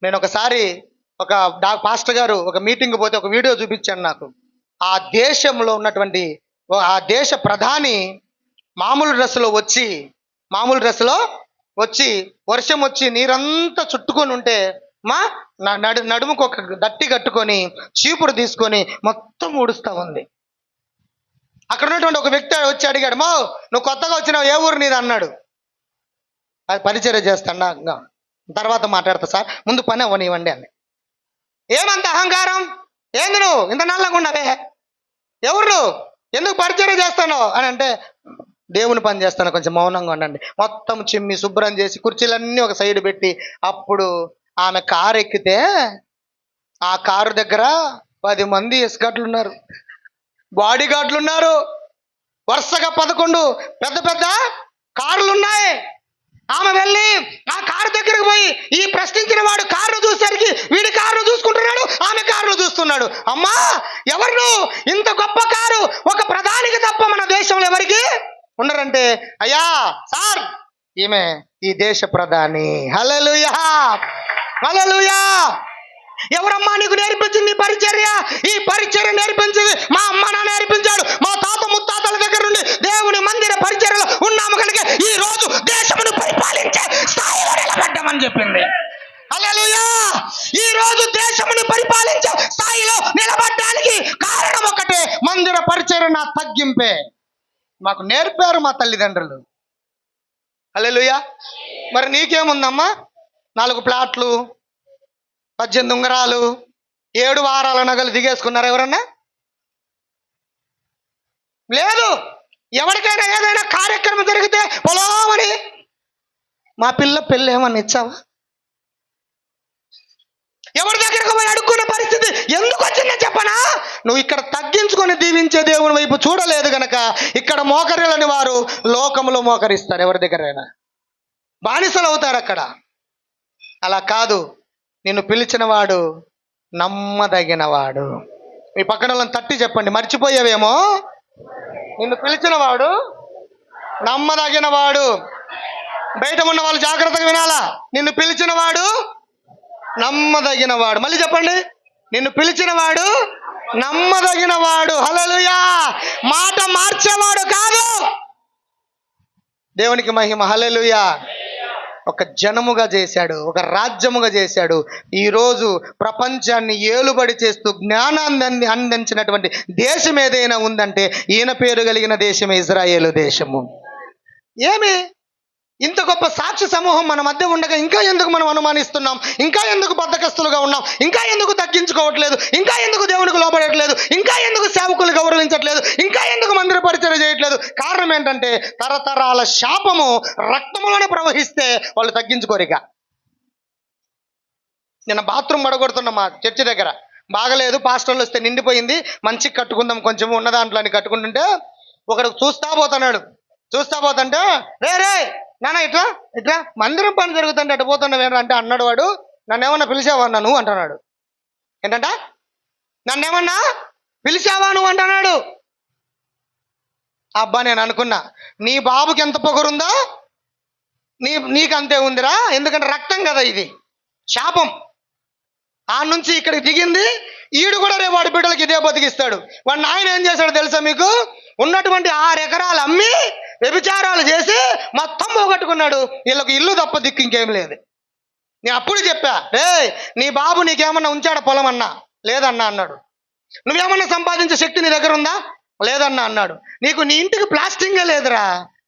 నేను ఒకసారి ఒక పాస్టర్ గారు ఒక మీటింగ్ పోతే ఒక వీడియో చూపించాను నాకు. ఆ దేశంలో ఉన్నటువంటి ఆ దేశ ప్రధాని మామూలు డ్రెస్సులో వచ్చి వర్షం వచ్చి నీరంతా చుట్టుకొని ఉంటే నడుముకు ఒక దట్టి కట్టుకొని చీపురు తీసుకొని మొత్తం ఊడుస్తూ ఉంది. అక్కడ ఉన్నటువంటి ఒక వ్యక్తి వచ్చి అడిగాడు, నువ్వు కొత్తగా వచ్చినావు, ఏ ఊరు నీది అన్నాడు. అది పరిచర్య చేస్తాడా, తర్వాత మాట్లాడతా సార్, ముందు పని అవ్వనివ్వండి అని. ఏమంత అహంకారం, ఏంది నువ్వు ఇంత నల్లగా ఉన్నావే, ఎవరు నువ్వు, ఎందుకు పరిచర్య చేస్తాను అని అంటే, దేవుని పని చేస్తాను, కొంచెం మౌనంగా ఉండండి. మొత్తం చిమ్మి శుభ్రం చేసి కుర్చీలన్నీ ఒక సైడ్ పెట్టి, అప్పుడు ఆమె కారు ఎక్కితే ఆ కారు దగ్గర 10 మంది ఎస్కాట్లు ఉన్నారు, బాడీ గార్డులు ఉన్నారు, వరుసగా 11 పెద్ద పెద్ద కార్లు ఉన్నాయి. ఆమె వెళ్ళి ఆ కారు దగ్గరకు పోయి ఈ ప్రశ్నించిన వాడు కారును చూసేసరికి వీడి కారును చూసుకుంటున్నాడు, ఆమె కారును చూస్తున్నాడు. అమ్మా ఎవరు ఇంత గొప్ప కారు ఒక ప్రధానికి తప్ప మన దేశంలో ఎవరికి ఉండరంటే, అయ్యా సార్ ఈమె ఈ దేశ ప్రధాని. హల్లెలూయా, హల్లెలూయా. ఎవరమ్మా నీకు నేర్పించింది ఈ పరిచర్య? ఈ పరిచర్య నేర్పించింది మా అమ్మ నాన్న నేర్పించాడు. మా తాత ముత్తాతల దగ్గర నుండి దేవుని మందిర పరిచర్యలో ఉన్నాము కనుక ఈ రోజు దేశమును పరిపాలించే స్థాయిలో నిలబడ్డామని చెప్పింది. హల్లెలూయా. ఈ రోజు దేశమును పరిపాలించే స్థాయిలో నిలబడ్డానికి కారణం ఒకటే, మందిర పరిచర్య నా తగ్గింపే. మాకు నేర్పారు మా తల్లిదండ్రులు. హల్లెలూయా. మరి నీకేముందమ్మా, 4 ప్లాట్లు, 18 ఉంగరాలు, 7 వారాల నగలు దిగేసుకున్నారు ఎవరన్నా? లేదు. ఎవరికైనా ఏదైనా కార్యక్రమం జరిగితే పొలమని మా పిల్ల పెళ్ళి ఏమన్నా ఇచ్చావా? ఎవరి దగ్గరకు పోయి అడుక్కున్న పరిస్థితి ఎందుకు వచ్చిందో చెప్పనా? నువ్వు ఇక్కడ తగ్గించుకొని దీవించే దేవుని వైపు చూడలేదు గనక ఇక్కడ మోకరిల్లని వారు లోకములో మోకరిస్తారు. ఎవరి దగ్గరైనా బానిసలు అవుతారు అక్కడ. అలా కాదు, నిన్ను పిలిచిన వాడు నమ్మదగినవాడు. మీ పక్కన వాళ్ళని తట్టి చెప్పండి, మర్చిపోయావేమో, నిన్ను పిలిచిన వాడు నమ్మదగినవాడు. బయట ఉన్న వాళ్ళు జాగ్రత్తగా వినాలా, నిన్ను పిలిచిన వాడు నమ్మదగినవాడు. మళ్ళీ చెప్పండి, నిన్ను పిలిచిన వాడు నమ్మదగినవాడు. హల్లెలూయా. మాట మార్చేవాడు కాదు. దేవునికి మహిమ. హల్లెలూయా. ఒక జనముగా చేశాడు, ఒక రాజ్యముగా చేశాడు. ఈరోజు ప్రపంచాన్ని ఏలుబడి చేస్తూ జ్ఞానాన్ని అందించినటువంటి దేశం ఏదైనా ఉందంటే ఈయన పేరు కలిగిన దేశమే ఇజ్రాయేలు దేశము. ఏమి ఇంత గొప్ప సాక్షి సమూహం మన మధ్య ఉండగా ఇంకా ఎందుకు మనం అనుమానిస్తున్నాం? ఇంకా ఎందుకు బద్ధకస్తులుగా ఉన్నాం? ఇంకా ఎందుకు తగ్గించుకోవట్లేదు? ఇంకా ఎందుకు దేవునికి లోబడట్లేదు? ఇంకా ఎందుకు సేవకులు గౌరవించట్లేదు? ఇంకా ఎందుకు మందిర పరిచర్య చేయట్లేదు? కారణం కారణం ఏంటంటే తరతరాల శాపము రక్తంలోనే ప్రవహిస్తే వాళ్ళు తగ్గించుకోరిక. నిన్న బాత్రూమ్ పడగొడుతున్నా మా చర్చి దగ్గర, బాగలేదు, పాస్టర్లు వస్తే నిండిపోయింది, మంచి కట్టుకుందాం కొంచెం ఉన్న దాంట్లో అని కట్టుకుంటుంటే ఒకడు చూస్తా పోతుంటే రే రే నాన్న ఇట్లా ఇట్లా మందిరం పని జరుగుతుంటే అటు పోతున్నావు అంటే అన్నాడు వాడు, నన్నేమన్నా పిలిచావా నువ్వు అంటున్నాడు. ఏంటంట, నన్నేమన్నా పిలిచావా నువ్వు అంటున్నాడు. అబ్బా నేను అనుకున్నా, నీ బాబుకి ఎంత పొగరుందో నీకంతే ఉందిరా, ఎందుకంటే రక్తం కదా ఇది, శాపం ఆ నుంచి ఇక్కడికి దిగింది. ఈడు కూడా రేపు వాడి బిడ్డలకి ఇదే బతికిస్తాడు. వాడి నాయన ఏం చేశాడు తెలుసా మీకు? ఉన్నటువంటి 6 ఎకరాలు అమ్మి వ్యభిచారాలు చేసి మొత్తం పోగొట్టుకున్నాడు. వీళ్ళకి ఇల్లు తప్ప దిక్కు ఇంకేం లేదు. నేను అప్పుడు చెప్పా, రే నీ బాబు నీకేమన్నా ఉంచాడా పొలం అన్నా? లేదన్నా అన్నాడు. నువ్వేమన్నా సంపాదించే శక్తి నీ దగ్గర ఉందా? లేదన్నా అన్నాడు. నీకు నీ ఇంటికి ప్లాస్టింగే లేదురా.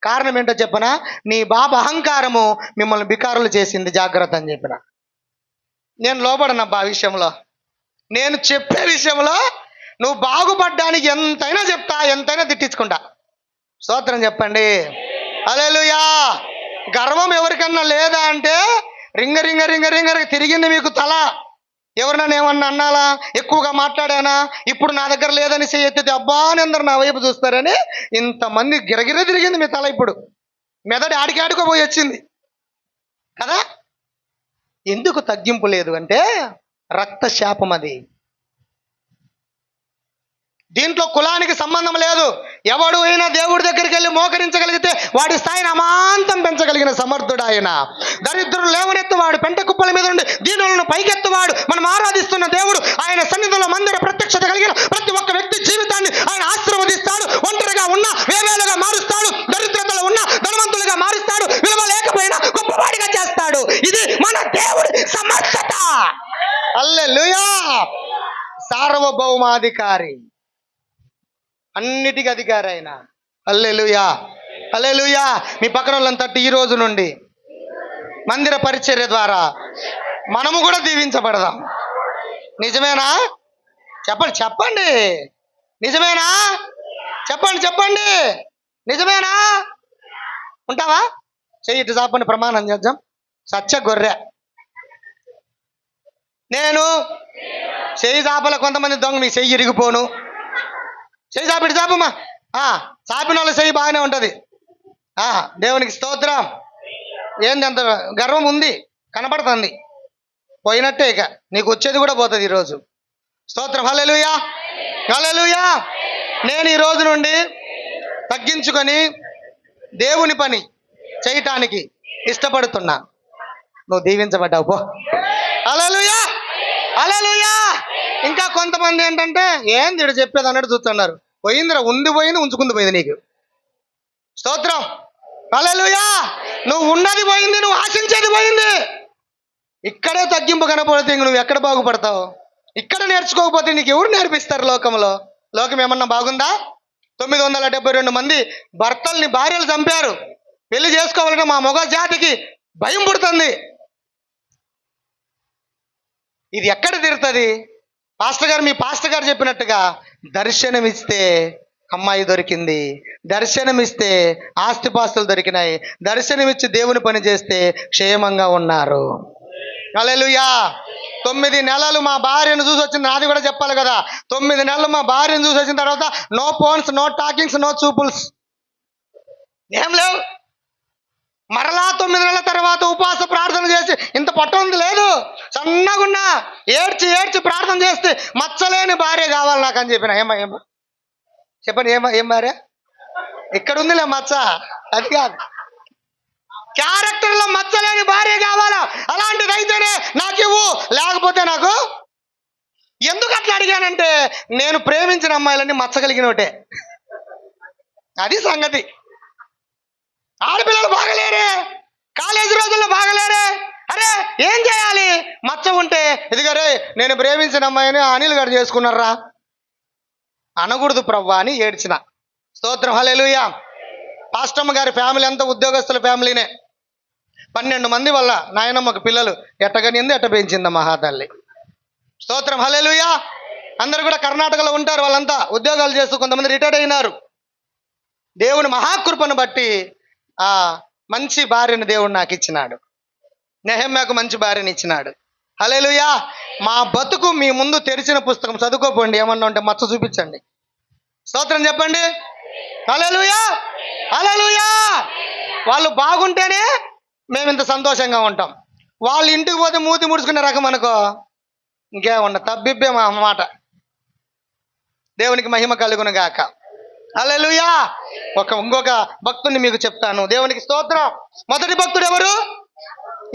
కారణం ఏంటో చెప్పనా? నీ బాబు అహంకారము మిమ్మల్ని బికారులు చేసింది, జాగ్రత్త అని చెప్పిన. నేను లోబడనబ్బా ఆ విషయంలో. నేను చెప్పే విషయంలో నువ్వు బాగుపడ్డానికి ఎంతైనా చెప్తా, ఎంతైనా తిట్టించుకుంటా. స్తోత్రం చెప్పండి, హల్లెలూయా. గర్వం ఎవరికన్నా లేదా అంటే రింగ రింగ రింగ రింగ తిరిగింది మీకు తల. ఎవరినైనా ఏమన్నా అన్నాలా, ఎక్కువగా మాట్లాడానా, ఇప్పుడు నా దగ్గర లేదని ఎత్తితే అబ్బా అని అందరు నా వైపు చూస్తారని ఇంతమంది గిరగిర తిరిగింది మీ తల. ఇప్పుడు మెదడు ఆడికాడుకో పోయి వచ్చింది కదా. ఎందుకు తగ్గింపు లేదు అంటే రక్త శాపం అది. దీంట్లో కులానికి సంబంధం లేదు. ఎవడు అయినా దేవుడి దగ్గరికి వెళ్ళి మోకరించగలిగితే వాడి స్థాయిని అమాంతం పెంచగలిగిన సమర్థుడు ఆయన. దరిద్రులు లేవనెత్తువాడు, పెంట కుప్పల మీద నుండి దీనులను పైకెత్తువాడు. మనం ఆరాధిస్తున్న దేవుడు. ఆయన సన్నిధిలో మందిర ప్రత్యక్షత కలిగిన ప్రతి ఒక్క వ్యక్తి జీవితాన్ని ఆయన ఆశీర్వదిస్తాడు. ఒంటరిగా ఉన్న వేవేలుగా మారుస్తాడు, దరిద్రతలో ఉన్న ధనవంతులుగా మారుస్తాడు, విలువ లేకపోయినా గొప్పవాడిగా చేస్తాడు. ఇది మన దేవుడి సమర్థత. హల్లెలూయా. సార్వభౌమాధికారి, అన్నిటికీ అధికారి ఆయన. హల్లెలూయా, హల్లెలూయా. మీ పక్కన వాళ్ళని తట్టి ఈ రోజు నుండి మందిర పరిచర్య ద్వారా మనము కూడా దీవించబడదాం. నిజమేనా? చెప్పండి చెప్పండి, నిజమేనా? చెప్పండి చెప్పండి, నిజమేనా? ఉంటావా? చెయ్యి ఇటు చాపండి, ప్రమాణం చేద్దాం. సత్య గొర్రె నేను. చెయ్యి చాపల కొంతమంది దొంగ, మీ చెయ్యి ఇరిగిపోను. చెయ్యి చాపిడి చాపమ్మా. చాపిన వాళ్ళ చెయ్యి బాగానే ఉంటుంది. దేవునికి స్తోత్రం. ఏంది అంత గర్వం ఉంది, కనపడుతుంది, పోయినట్టే. ఇక నీకు వచ్చేది కూడా పోతుంది ఈరోజు. స్తోత్రం, హల్లెలూయా, హల్లెలూయా. నేను ఈ రోజు నుండి తగ్గించుకొని దేవుని పని చేయటానికి ఇష్టపడుతున్నా. నువ్వు దీవించబడ్డావు పో. హల్లెలూయా, హల్లెలూయా. ఇంకా కొంతమంది ఏంటంటే ఏంది ఇడు చెప్పేది అన్నట్టు చూస్తున్నారు. పోయిందిరా, ఉంది పోయింది, ఉంచుకుంది పోయింది నీకు. స్తోత్రం, హల్లెలూయా. నువ్వు ఉన్నది పోయింది, నువ్వు ఆశించేది పోయింది. ఇక్కడే తగ్గింపు కనపడితే ఇంక నువ్వు ఎక్కడ బాగుపడతావు? ఇక్కడ నేర్చుకోకపోతే నీకు ఎవరు నేర్పిస్తారు లోకంలో? లోకం ఏమన్నా బాగుందా? 972 మంది భర్తల్ని భార్యలు చంపారు. పెళ్లి చేసుకోవాలంటే మా మగ జాతికి భయం పుడుతుంది. ఇది ఎక్కడ తీరుతుంది? పాస్టర్ గారు, మీ పాస్టర్ గారు చెప్పినట్టుగా దర్శనమిస్తే అమ్మాయి దొరికింది, దర్శనమిస్తే ఆస్తిపాస్తులు దొరికినాయి, దర్శనమిచ్చి దేవుని పని చేస్తే క్షేమంగా ఉన్నారు. హల్లెలూయా. 9 నెలలు మా భార్యను చూసి వచ్చింది. నాది కూడా చెప్పాలి కదా. 9 నెలలు మా భార్యను చూసి వచ్చిన తర్వాత no phones, no talkings, no చూపుల్స్, ఏం లేవు. మరలా 9 నెలల తర్వాత ఉపవాస ప్రార్థన చేసి ఇంత పొట్ట ఉంది లేదు, సన్నగున్నా, ఏడ్చి ఏడ్చి ప్రార్థన చేస్తే మచ్చలేని భార్య కావాలి నాకు అని చెప్పిన. ఏమా చెప్పండి, ఏం భార్య? ఇక్కడ ఉందిలే మచ్చ, అది కాదు. క్యారెక్టర్లో మచ్చలేని భార్య కావాలా? అలాంటిది అయితేనే నాకు ఇవ్వు, లేకపోతే నాకు. ఎందుకు అట్లా అడిగానంటే నేను ప్రేమించిన అమ్మాయిలన్నీ మచ్చగలిగినోటే. అది సంగతి. ఆడపిల్లలు బాగలేరే, కాలేజీ రోజుల్లో బాగలేరే. అరే ఏం చేయాలి? మచ్చ ఉంటే ఇదిగరే నేను ప్రేమించిన అమ్మాయిని అనిల్ గారు చేసుకున్నారా అనకూడదు ప్రవ్వా అని ఏడ్చిన. స్తోత్రం, హల్లెలూయా. పాస్టమ్మ గారి ఫ్యామిలీ అంతా ఉద్యోగస్తుల ఫ్యామిలీనే. 12 మంది వల్ల నాయనమ్మకు పిల్లలు. ఎట్టగనింది ఎట్ట పెంచింది మహాతల్లి. స్తోత్రం, హల్లెలూయా. అందరు కూడా కర్ణాటకలో ఉంటారు. వాళ్ళంతా ఉద్యోగాలు చేస్తూ కొంతమంది రిటైర్డ్ అయినారు. దేవుని మహాకృపను బట్టి ఆ మంచి భార్యను దేవుడు నాకు ఇచ్చినాడు. నెహెమ్యాకు మంచి భార్యని ఇచ్చినాడు. హల్లెలూయా. మా బతుకు మీ ముందు తెరిచిన పుస్తకం, చదువుకోపోండి. ఏమన్నా ఉంటే మచ్చ చూపించండి. స్తోత్రం చెప్పండి. హల్లెలూయా, హల్లెలూయా. వాళ్ళు బాగుంటేనే మేము ఇంత సంతోషంగా ఉంటాం. వాళ్ళు ఇంటికి పోతే మూతి ముడుచుకునే రకం అనుకో, ఇంకేమన్నా తబ్బిబ్బే మా మాట. దేవునికి మహిమ కలుగును గాక. హల్లెలూయా. ఇంకొక భక్తుడిని మీకు చెప్తాను. దేవునికి స్తోత్రం. మొదటి భక్తుడు ఎవరు?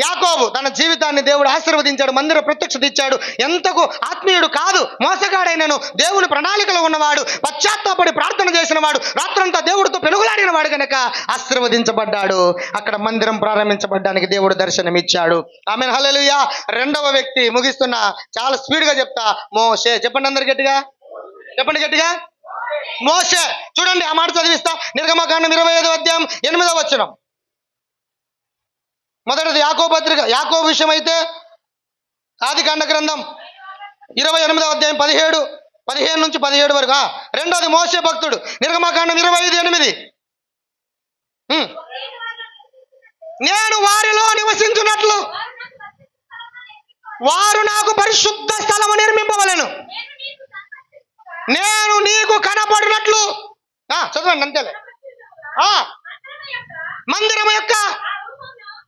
యాకోబు. తన జీవితాన్ని దేవుడు ఆశీర్వదించాడు, మందిర ప్రత్యక్షత ఇచ్చాడు. ఎంతకు ఆత్మీయుడు కాదు, మోసగాడైనను దేవుని ప్రణాళికలో ఉన్నవాడు, పశ్చాత్తాపడి ప్రార్థన చేసిన వాడు, రాత్రంతా దేవుడితో పెనుగులాడిన వాడు కనుక ఆశీర్వదించబడ్డాడు. అక్కడ మందిరం ప్రారంభించబడ్డానికి దేవుడు దర్శనమిచ్చాడు. ఆమేన్, హల్లెలూయా. రెండవ వ్యక్తి, ముగిస్తున్నా, చాలా స్పీడ్గా చెప్తా. మోషే. చెప్పండి అందరు గట్టిగా, చెప్పండి గట్టిగా. మోషే. చూడండి, ఆ మాట చదివిస్తా. నిర్గమకాండం 25వ అధ్యాయం 8వ వచనం. మొదటిది యాకోబు పత్రిక, యాకోబు విషయం అయితే ఆదికాండ గ్రంథం 28వ అధ్యాయం 15 నుంచి 17 వరకు. రెండోది మోషే భక్తుడు, నిర్గమకాండం 25:8. నేను వారిలో నివసించున్నట్లు వారు నాకు పరిశుద్ధ స్థలము నిర్మింపవలెను, నేను నీకు కనపడినట్లు. చదవండి అంతేలే. మందిరం యొక్క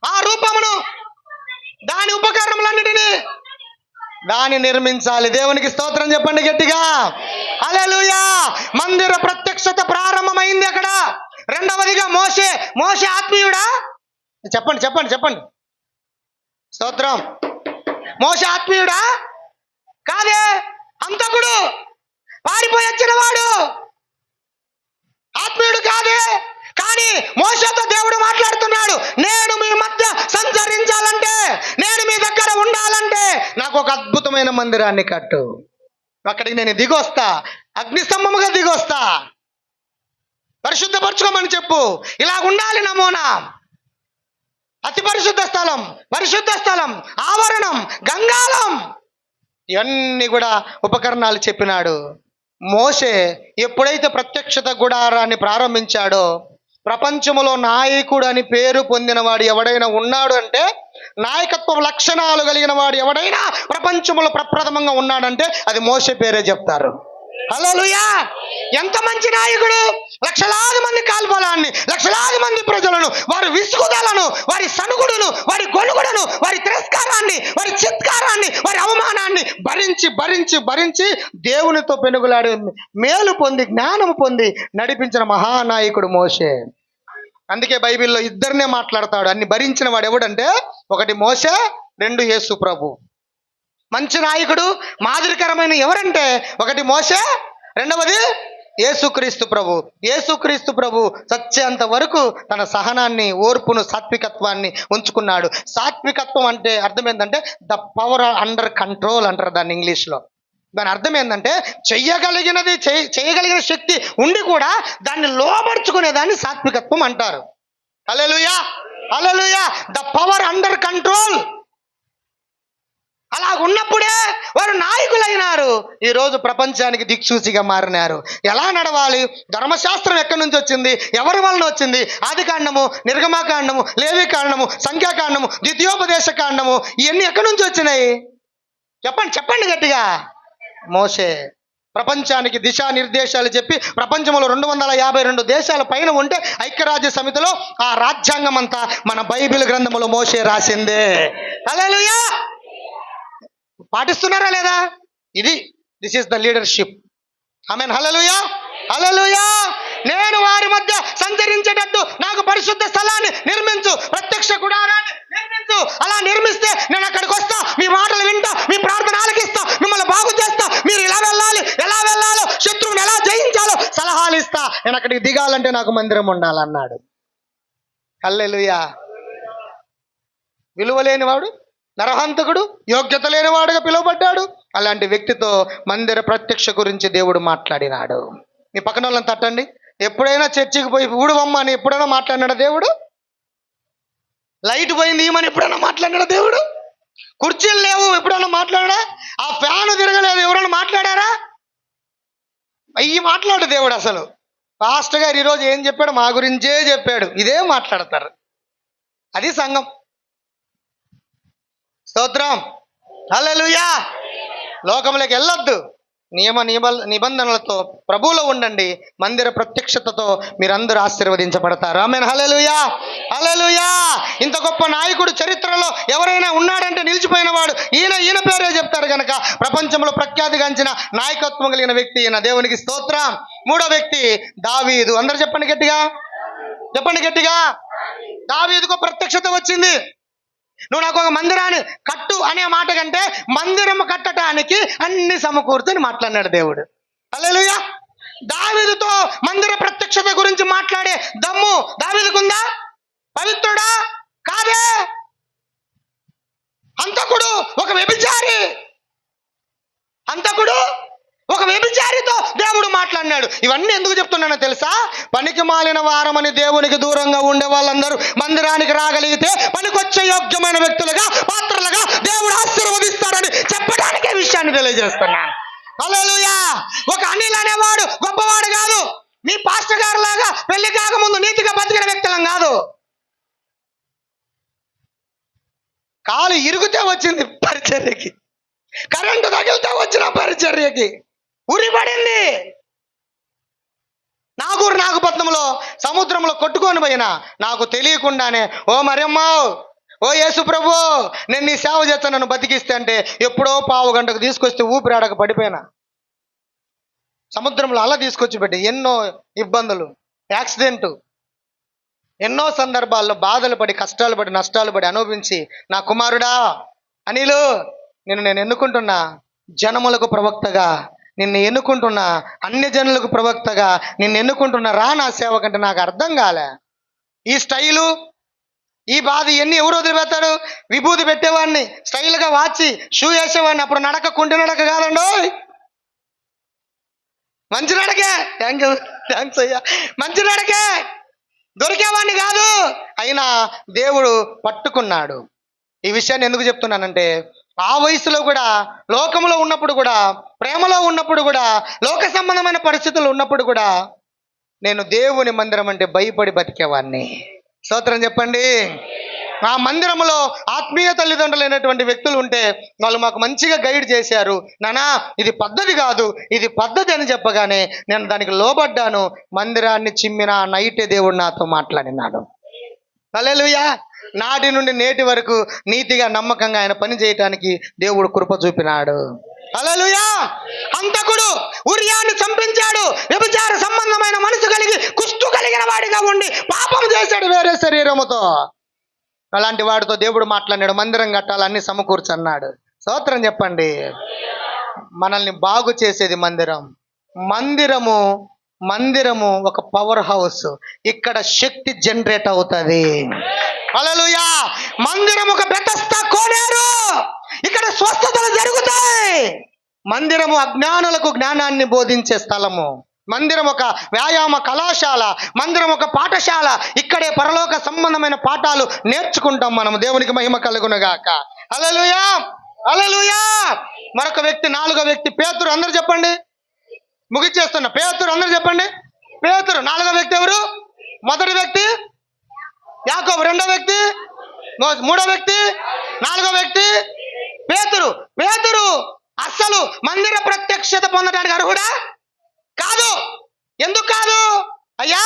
ఆ రూపమును, దాని ఉపకరణములన్నిటినీ దాన్ని నిర్మించాలి. దేవునికి స్తోత్రం చెప్పండి గట్టిగా. హల్లెలూయా. మందిర ప్రత్యక్షత ప్రారంభమైంది అక్కడ. రెండవదిగా మోషే. మోషే ఆత్మీయుడా? చెప్పండి చెప్పండి చెప్పండి. స్తోత్రం. మోషే ఆత్మీయుడా? కాదే, హంతకుడు, పారిపోయి వచ్చిన వాడు. ఆత్మీయుడు కాదే. కానీ మోషేతో దేవుడు మాట్లాడుతున్నాడు. నేను మీ మధ్య సంచరించాలంటే, నేను మీ దగ్గర ఉండాలంటే నాకు ఒక అద్భుతమైన మందిరాన్ని కట్టు. అక్కడికి నేను దిగొస్తా, అగ్నిస్తంభముగా దిగొస్తా. పరిశుద్ధపరచుకోమని చెప్పు. ఇలా ఉండాలి నమూనా. అతి పరిశుద్ధ స్థలం, పరిశుద్ధ స్థలం, ఆవరణం, గంగాళం, ఇవన్నీ కూడా ఉపకరణాలు చెప్పినాడు. మోషే ఎప్పుడైతే ప్రత్యక్షత గుడారాన్ని ప్రారంభించాడో, ప్రపంచంలో నాయకుడు అని పేరు పొందినవాడు ఎవడైనా ఉన్నాడు అంటే, నాయకత్వ లక్షణాలు కలిగిన వాడు ఎవడైనా ప్రపంచంలో ప్రప్రథమంగా ఉన్నాడంటే అది మోషే పేరే చెప్తారు. హల్లెలూయా. ఎంత మంచి నాయకుడు. లక్షలాది మంది కాల్బలాన్ని, లక్షలాది మంది ప్రజలను, వారి విసుగుదలను, వారి సనుగుడును, వారి గొలుగుడును, వారి తిరస్కారాన్ని, వారి చిత్కారాన్ని, వారి అవమానాన్ని భరించి భరించి భరించి దేవునితో పెనుగులాడి మేలు పొంది, జ్ఞానము పొంది నడిపించిన మహానాయకుడు మోషే. అందుకే బైబిల్లో ఇద్దరినే మాట్లాడతాడు. అన్ని భరించిన వాడు ఎవడంటే, ఒకటి మోషే, రెండు యేసు ప్రభు. మంచి నాయకుడు, మాదిరికరమైన ఎవరంటే, ఒకటి మోషే, రెండవది యేసుక్రీస్తు ప్రభు. యేసుక్రీస్తు ప్రభు చచ్చేంత వరకు తన సహనాన్ని, ఓర్పును, సాత్వికత్వాన్ని ఉంచుకున్నాడు. సాత్వికత్వం అంటే అర్థం ఏంటంటే ద పవర్ అండర్ కంట్రోల్ అంటారు దాన్ని ఇంగ్లీష్లో. దాని అర్థం ఏంటంటే చేయగలిగిన శక్తి ఉండి కూడా దాన్ని లోబర్చుకునేదాన్ని సాత్వికత్వం అంటారు. Hallelujah, hallelujah. The power under control. అలా ఉన్నప్పుడే వారు నాయకులైనారు. ఈరోజు ప్రపంచానికి దిక్సూచిగా మారినారు. ఎలా నడవాలి? ధర్మశాస్త్రం ఎక్కడి నుంచి వచ్చింది? ఎవరి వలన వచ్చింది? ఆదికాండము, నిర్గమకాండము, లేవికాండము, సంఖ్యాకాండము, ద్వితీయోపదేశ కాండము, ఇవన్నీ ఎక్కడి నుంచి వచ్చినాయి? చెప్పండి చెప్పండి గట్టిగా. మోషే. ప్రపంచానికి దిశానిర్దేశాలు చెప్పి ప్రపంచంలో 252 దేశాల పైన ఉంటే ఐక్యరాజ్య సమితిలో ఆ రాజ్యాంగం అంతా మన బైబిల్ గ్రంథములో మోషే రాసిందే. హల్లెలూయా. పాటిస్తున్నారా లేదా? This is the leadership. Amen, hallelujah, hallelujah. నేను వారి మధ్య సంచరించేటట్టు నాకు పరిశుద్ధ స్థలాన్ని నిర్మించు, ప్రత్యక్ష గుడారాన్ని నిర్మించు. అలా నిర్మిస్తే నేను అక్కడికి వస్తా, మీ మాటలు వింటా, మీ ప్రార్థన ఆలకిస్తా, మిమ్మల్ని బాగు చేస్తా, మీరు ఎలా వెళ్ళాలి, ఎలా వెళ్ళాలో, శత్రువుని ఎలా జయించాలో సలహాలు ఇస్తా. నేను అక్కడికి దిగాలంటే నాకు మందిరం ఉండాలన్నాడు. హల్లెలూయా. విలువ లేనివాడు, నరహంతకుడు, యోగ్యత లేనివాడుగా పిలువబడ్డాడు. అలాంటి వ్యక్తితో మందిర ప్రత్యక్ష గురించి దేవుడు మాట్లాడినాడు. మీ పక్కన వాళ్ళని తట్టండి. ఎప్పుడైనా చర్చికి పోయి ఊడువమ్మ అని ఎప్పుడైనా మాట్లాడినాడా దేవుడు? లైట్ పోయింది ఏమని ఎప్పుడైనా మాట్లాడినాడా దేవుడు? కుర్చీలు లేవు ఎప్పుడైనా మాట్లాడా? ఆ ఫ్యాను తిరగలేదు ఎవరైనా మాట్లాడారా? అయ్యి మాట్లాడు దేవుడు. అసలు పాస్టర్ గారు ఈరోజు ఏం చెప్పాడు, మా గురించే చెప్పాడు, ఇదే మాట్లాడతారు. అది సంఘం. స్తోత్రం, హల్లెలూయా. లోకంలోకి వెళ్ళొద్దు, నిబంధనలతో ప్రభువులో ఉండండి. మందిర ప్రత్యక్షతతో మీరందరూ ఆశీర్వదించబడతారు. ఆమేన్, హల్లెలూయా, హల్లెలూయా. ఇంత గొప్ప నాయకుడు చరిత్రలో ఎవరైనా ఉన్నాడంటే నిలిచిపోయిన వాడు ఈయన పేరే చెప్తారు కనుక ప్రపంచంలో ప్రఖ్యాతిగాంచిన నాయకత్వం కలిగిన వ్యక్తి ఈయన. దేవునికి స్తోత్రం. మూడో వ్యక్తి దావీదు. అందరూ చెప్పండి గట్టిగా, చెప్పండి గట్టిగా. దావీదుకు ప్రత్యక్షత వచ్చింది. నువ్వు నాకు ఒక మందిరాన్ని కట్టు అనే మాట కంటే మందిరం కట్టడానికి అన్ని సమకూర్చుని మాట్లాడినాడు దేవుడు. హల్లెలూయా. దావీదుతో మందిర ప్రత్యక్షత గురించి మాట్లాడే దమ్ము దావీదుకుందా? పవిత్రుడా? కాదే. హంతకుడు, ఒక వ్యభిచారి. హంతకుడు, ఒక వ్యభిచారితో దేవుడు మాట్లాడినాడు. ఇవన్నీ ఎందుకు చెప్తున్నానో తెలుసా? పనికి మాలిన వారమని దేవునికి దూరంగా ఉండే వాళ్ళందరూ మందిరానికి రాగలిగితే పనికొచ్చే యోగ్యమైన వ్యక్తులుగా, పాత్రలుగా దేవుడు ఆశీర్వదిస్తాడని చెప్పడానికే విషయాన్ని తెలియజేస్తున్నాను. హల్లెలూయా. ఒక అనిల్ అనేవాడు గొప్పవాడు కాదు. మీ పాస్టర్ గారు లాగా పెళ్లి కాకముందు నీతిగా బతికిన వ్యక్తులం కాదు. కాలు ఇరుగుతే వచ్చింది పరిచర్యకి, కరెంటు తగిలితే వచ్చిన పరిచర్యకి, ఉరిపడింది. నాగపట్నంలో సముద్రంలో కొట్టుకొని పోయినా నాకు తెలియకుండానే, ఓ మరియమ్మ, ఓ యేసు ప్రభు, నేను నీ సేవ చేస్తా, నన్ను బతికిస్తే అంటే ఎప్పుడో పావు గంటకు తీసుకొస్తే ఊపిరాడక పడిపోయినా. సముద్రంలో అలా తీసుకొచ్చి పెట్టి ఎన్నో ఇబ్బందులు, యాక్సిడెంట్, ఎన్నో సందర్భాల్లో బాధలు పడి, కష్టాలు పడి, నష్టాలు పడి అనుభవించి, నా కుమారుడా అనిలు, నేను ఎన్నుకుంటున్నా జనములకు ప్రవక్తగా, నిన్ను ఎన్నుకుంటున్నా అన్య జనులకు ప్రవక్తగా, నిన్ను ఎన్నుకుంటున్నా, రా నా సేవ కంటే. నాకు అర్థం కాలే ఈ స్టైలు, ఈ బాధ ఇవన్నీ ఎవరు వదిలిపెడతాడు? విభూతి పెట్టేవాడిని, స్టైల్గా వాచి, షూ వేసేవాడిని. అప్పుడు నడక కుంటి నడక కాదండో, మంచి నడకే. థ్యాంక్స్ అయ్యా, మంచి నడకే. దొరికేవాడిని కాదు. అయినా దేవుడు పట్టుకున్నాడు. ఈ విషయాన్ని ఎందుకు చెప్తున్నానంటే, ఆ వయసులో కూడా, లోకంలో ఉన్నప్పుడు కూడా, ప్రేమలో ఉన్నప్పుడు కూడా, లోక సంబంధమైన పరిస్థితులు ఉన్నప్పుడు కూడా నేను దేవుని మందిరం అంటే భయపడి బతికేవాడిని. స్తోత్రం చెప్పండి. ఆ మందిరంలో ఆత్మీయ తల్లిదండ్రులైనటువంటి వ్యక్తులు ఉంటే వాళ్ళు మాకు మంచిగా గైడ్ చేశారు. నానా ఇది పద్ధతి కాదు, ఇది పద్ధతి అని చెప్పగానే నేను దానికి లోబడ్డాను. మందిరాన్ని చిమ్మిన నైటే దేవుడు నాతో మాట్లాడినాడు. హల్లెలూయా. నాటి నుండి నేటి వరకు నీతిగా, నమ్మకంగా ఆయన పని చేయటానికి దేవుడు కృప చూపినాడు. హల్లెలూయా. హంతకుడు ఉరియాను చంపించాడు. వ్యభిచార సంబంధమైన మనసు కలిగి, కుష్టు కలిగిన వాడిగా ఉండి పాపం చేశాడు వేరే శరీరముతో. అలాంటి వాడితో దేవుడు మాట్లాడాడు, మందిరం కట్టాలన్నీ సమకూర్చన్నాడు. స్తోత్రం చెప్పండి. మనల్ని బాగు చేసేది మందిరం. మందిరము ఒక పవర్ హౌస్. ఇక్కడ శక్తి జనరేట్ అవుతుంది. హల్లెలూయా. మందిరం ఒక బెతస్తా కోనేరు. ఇక్కడ స్వస్థతలు జరుగుతాయి. మందిరము అజ్ఞానులకు జ్ఞానాన్ని బోధించే స్థలము. మందిరం ఒక వ్యాయామ కళాశాల, మందిరం ఒక పాఠశాల. ఇక్కడే పరలోక సంబంధమైన పాఠాలు నేర్చుకుంటాం మనము. దేవునికి మహిమ కలుగునుగాక. హల్లెలూయా, హల్లెలూయా. మరొక వ్యక్తి, నాలుగో వ్యక్తి పేతురు. అందరూ చెప్పండి, ముగిచేస్తున్నా. పేతురు, అందరూ చెప్పండి. పేతురు. నాలుగో వ్యక్తి ఎవరు? మొదటి వ్యక్తి యాకోబు, రెండో వ్యక్తి, మూడో వ్యక్తి, నాలుగో వ్యక్తి పేతురు. పేతురు అస్సలు మందిర ప్రత్యక్షత పొందడానికి అర్హుడా? కాదు. ఎందుకు కాదు? అయ్యా,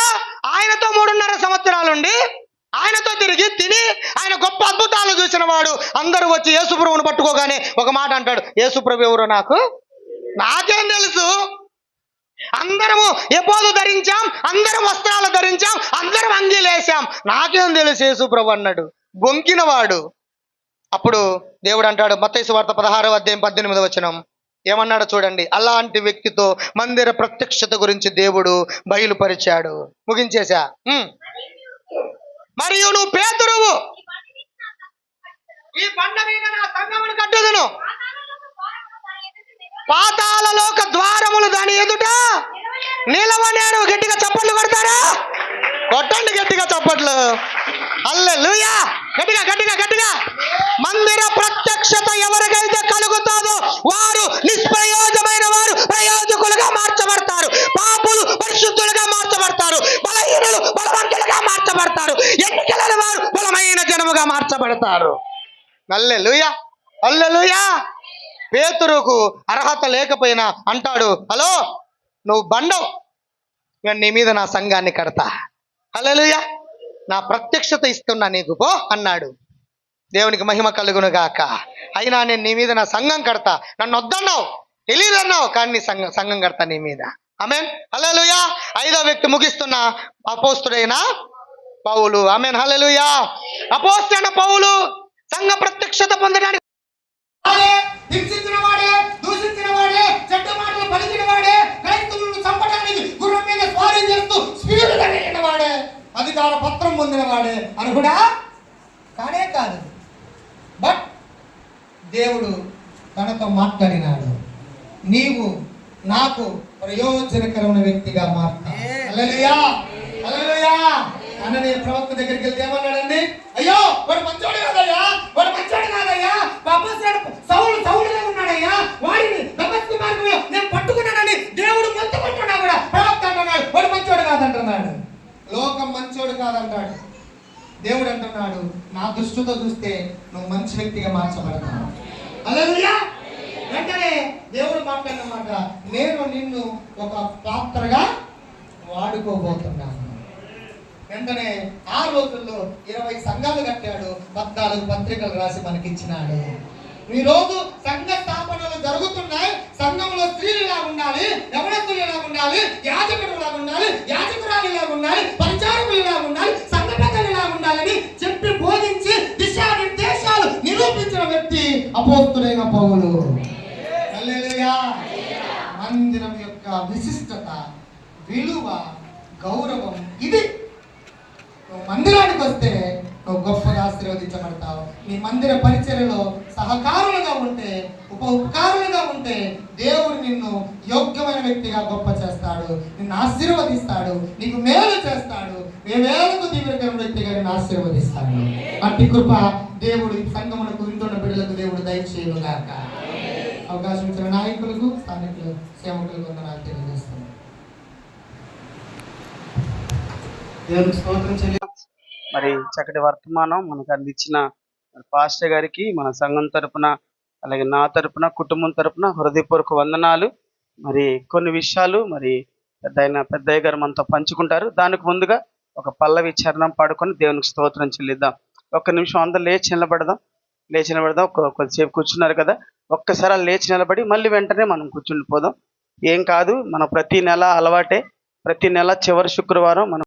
ఆయనతో 3.5 సంవత్సరాలుండి, ఆయనతో తిరిగి తిని, ఆయన గొప్ప అద్భుతాలు చూసిన వాడు. అందరూ వచ్చి యేసుప్రభువును పట్టుకోగానే ఒక మాట అంటాడు, యేసుప్రభు ఎవరో నాకేం తెలుసు. అందరము ఎపోదు ధరించాం, అందరం వస్త్రాలు ధరించాం, అందరం అంగీలేసాం, నాకేం తెలుసు యేసుప్రభు అన్నాడు. బొంకినవాడు. అప్పుడు దేవుడు అంటాడు, మత్తయి సువార్త 16వ అధ్యాయం 18వ వచనం ఏమన్నాడు చూడండి. అలాంటి వ్యక్తితో మందిర ప్రత్యక్షత గురించి దేవుడు బయలుపరిచాడు. ముగించేశా. మరియు నువ్వు పేతురువు, ఈ బండ మీద నా సంఘమును కట్టుదును, పాతాళలోక ద్వారములు దాని ఎదుట నిలవనేను. గట్టిగా చప్పట్లు కొడతారా? కొట్టండి గట్టిగా చప్పట్లు. హల్లెలూయా. గట్టిగా గట్టిగా గట్టిగా. మందిర ప్రత్యక్షత ఎవరికైతే కలుగుతాదో వారు నిష్ప్రయోజమైన వారు ప్రయోజకులుగా మార్చబడతారు. పాపులు పరిశుద్ధులుగా మార్చబడతారు. కడతారు. హల్లెలూయా, హల్లెలూయా. పేతురుకు అర్హత లేకపోయినా అంటాడు, హలో నువ్వు బండవు, నేను నీ మీద నా సంఘాన్ని కడతా. హల్లెలూయా. నా ప్రత్యక్షత ఇస్తున్నా నీకు, పో అన్నాడు. దేవునికి మహిమ కలుగును గాక. అయినా నేను నీ మీద నా సంఘం కడతా. నన్ను వద్దన్నావు, తెలియదన్నావు, కానీ నీ సంఘం కడతా నీ మీద. ఆమేన్, హల్లెలూయా. 5వ వ్యక్తి ముగిస్తున్న అపోస్తుడైన పౌలు. ఆమేన్, హల్లెలూయా. అపోస్తలుడైన పౌలు సంఘ ప్రత్యక్షత పొందడానికి హింసించిన వాడే, దూషించిన వాడే, చెడ్డ మాటలు పలికిన వాడే, క్రైస్తవులను చంపడానికి గుర్రం మీద స్వారీ చేస్తూ స్పీడుగా వెళ్ళిన వాడే, అధికార పత్రం పొందిన వాడే అని కూడా కానే కాదు. బట్ దేవుడు తనతో మాట్లాడినాడు, నీవు నాకు ప్రయోజనకరమైన వ్యక్తిగా మారుతా. హల్లెలూయా, హల్లెలూయా. అన్ననే ప్రవక్త దగ్గరికి వెళ్తే ఏమన్నాడండి? అయ్యో వాడు మంచోడు కాదయ్యా, వాడు మంచోడు కాదయ్యా, సౌలుగా ఉన్నాడయ్యా, వాడిని దమస్కు మార్గంలో నేను పట్టుకున్నానని దేవుడు మొత్తుకుంటున్నా కూడా ప్రవక్త అంటున్నాడు వాడు మంచోడు కాదంటున్నాడు. లోకం మంచోడు కాదంటాడు, దేవుడు అంటున్నాడు నా దృష్టితో చూస్తే నువ్వు మంచి వ్యక్తిగా మార్చబడతావు. హల్లెలూయా. వెంటనే దేవుడు మాట్లాడినమాట, నేను నిన్ను ఒక పాత్రగా వాడుకోబోతున్నాను. వెంటనే ఆ రోజుల్లో 20 సంఘాలు కట్టాడు, 14 పత్రికలు రాసి మనకిచ్చినాడు. ఈ రోజు సంఘ స్థాపనలు జరుగుతున్నాయి. సంఘంలో స్త్రీలు ఇలా ఉండాలి, యవనస్తులు ఇలా ఉండాలి, యాజకుడు ఇలా ఉండాలి, యాజకురాలు ఇలా ఉండాలి, పరిచారకులు ఇలా ఉండాలి, సంఘ పెద్దలు ఇలా ఉండాలని చెప్పి బోధించి దిశానిర్దేశాలు నిరూపించిన వ్యక్తి అపోస్తుడైన పౌలు. హల్లెలూయా. మందిరం యొక్క విశిష్టత, విలువ, గౌరవం ఇది. నువ్వు మందిరానికి వస్తే నువ్వు గొప్పగా ఆశీర్వదించబడతావు. నీ మందిర పరిచర్యలో సహకారులుగా ఉంటే, ఉపకారులుగా ఉంటే దేవుడు నిన్ను యోగ్యమైన వ్యక్తిగా గొప్ప చేస్తాడు, నిన్ను ఆశీర్వదిస్తాడు, నీకు మేలు చేస్తాడు, వేవేలకు దీవెనకరమైన వ్యక్తిగా నిన్ను ఆశీర్వదిస్తాడు. అట్టి కృప దేవుడు ఈ సంఘమునకు వింటున్న బిడ్డలకు దేవుడు దయచేయుగాక. అవకాశం ఇచ్చిన నాయకులకు, స్థానికులు, సేవకులకు నాకు తెలియజేస్తున్నాను. దేవునికి స్తోత్రం చెల్లి. మరి చక్కటి వర్తమానం మనకు అందించిన పాస్టర్ గారికి మన సంఘం తరపున, అలాగే నా తరపున, కుటుంబం తరపున హృదయపూర్వక వందనాలు. మరి కొన్ని విషయాలు మరి పెద్దయ్య గారు మనతో పంచుకుంటారు. దానికి ముందుగా ఒక పల్లవి చరణం పాడుకొని దేవునికి స్తోత్రం చెల్లిద్దాం. ఒక్క నిమిషం అందరూ లేచి నిలబడదాం. కొద్దిసేపు కూర్చున్నారు కదా, ఒక్కసారి లేచి నిలబడి మళ్ళీ వెంటనే మనం కూర్చుండిపోదాం. ఏం కాదు, మన ప్రతి నెల అలవాటే. ప్రతి నెల చివరి శుక్రవారం మనం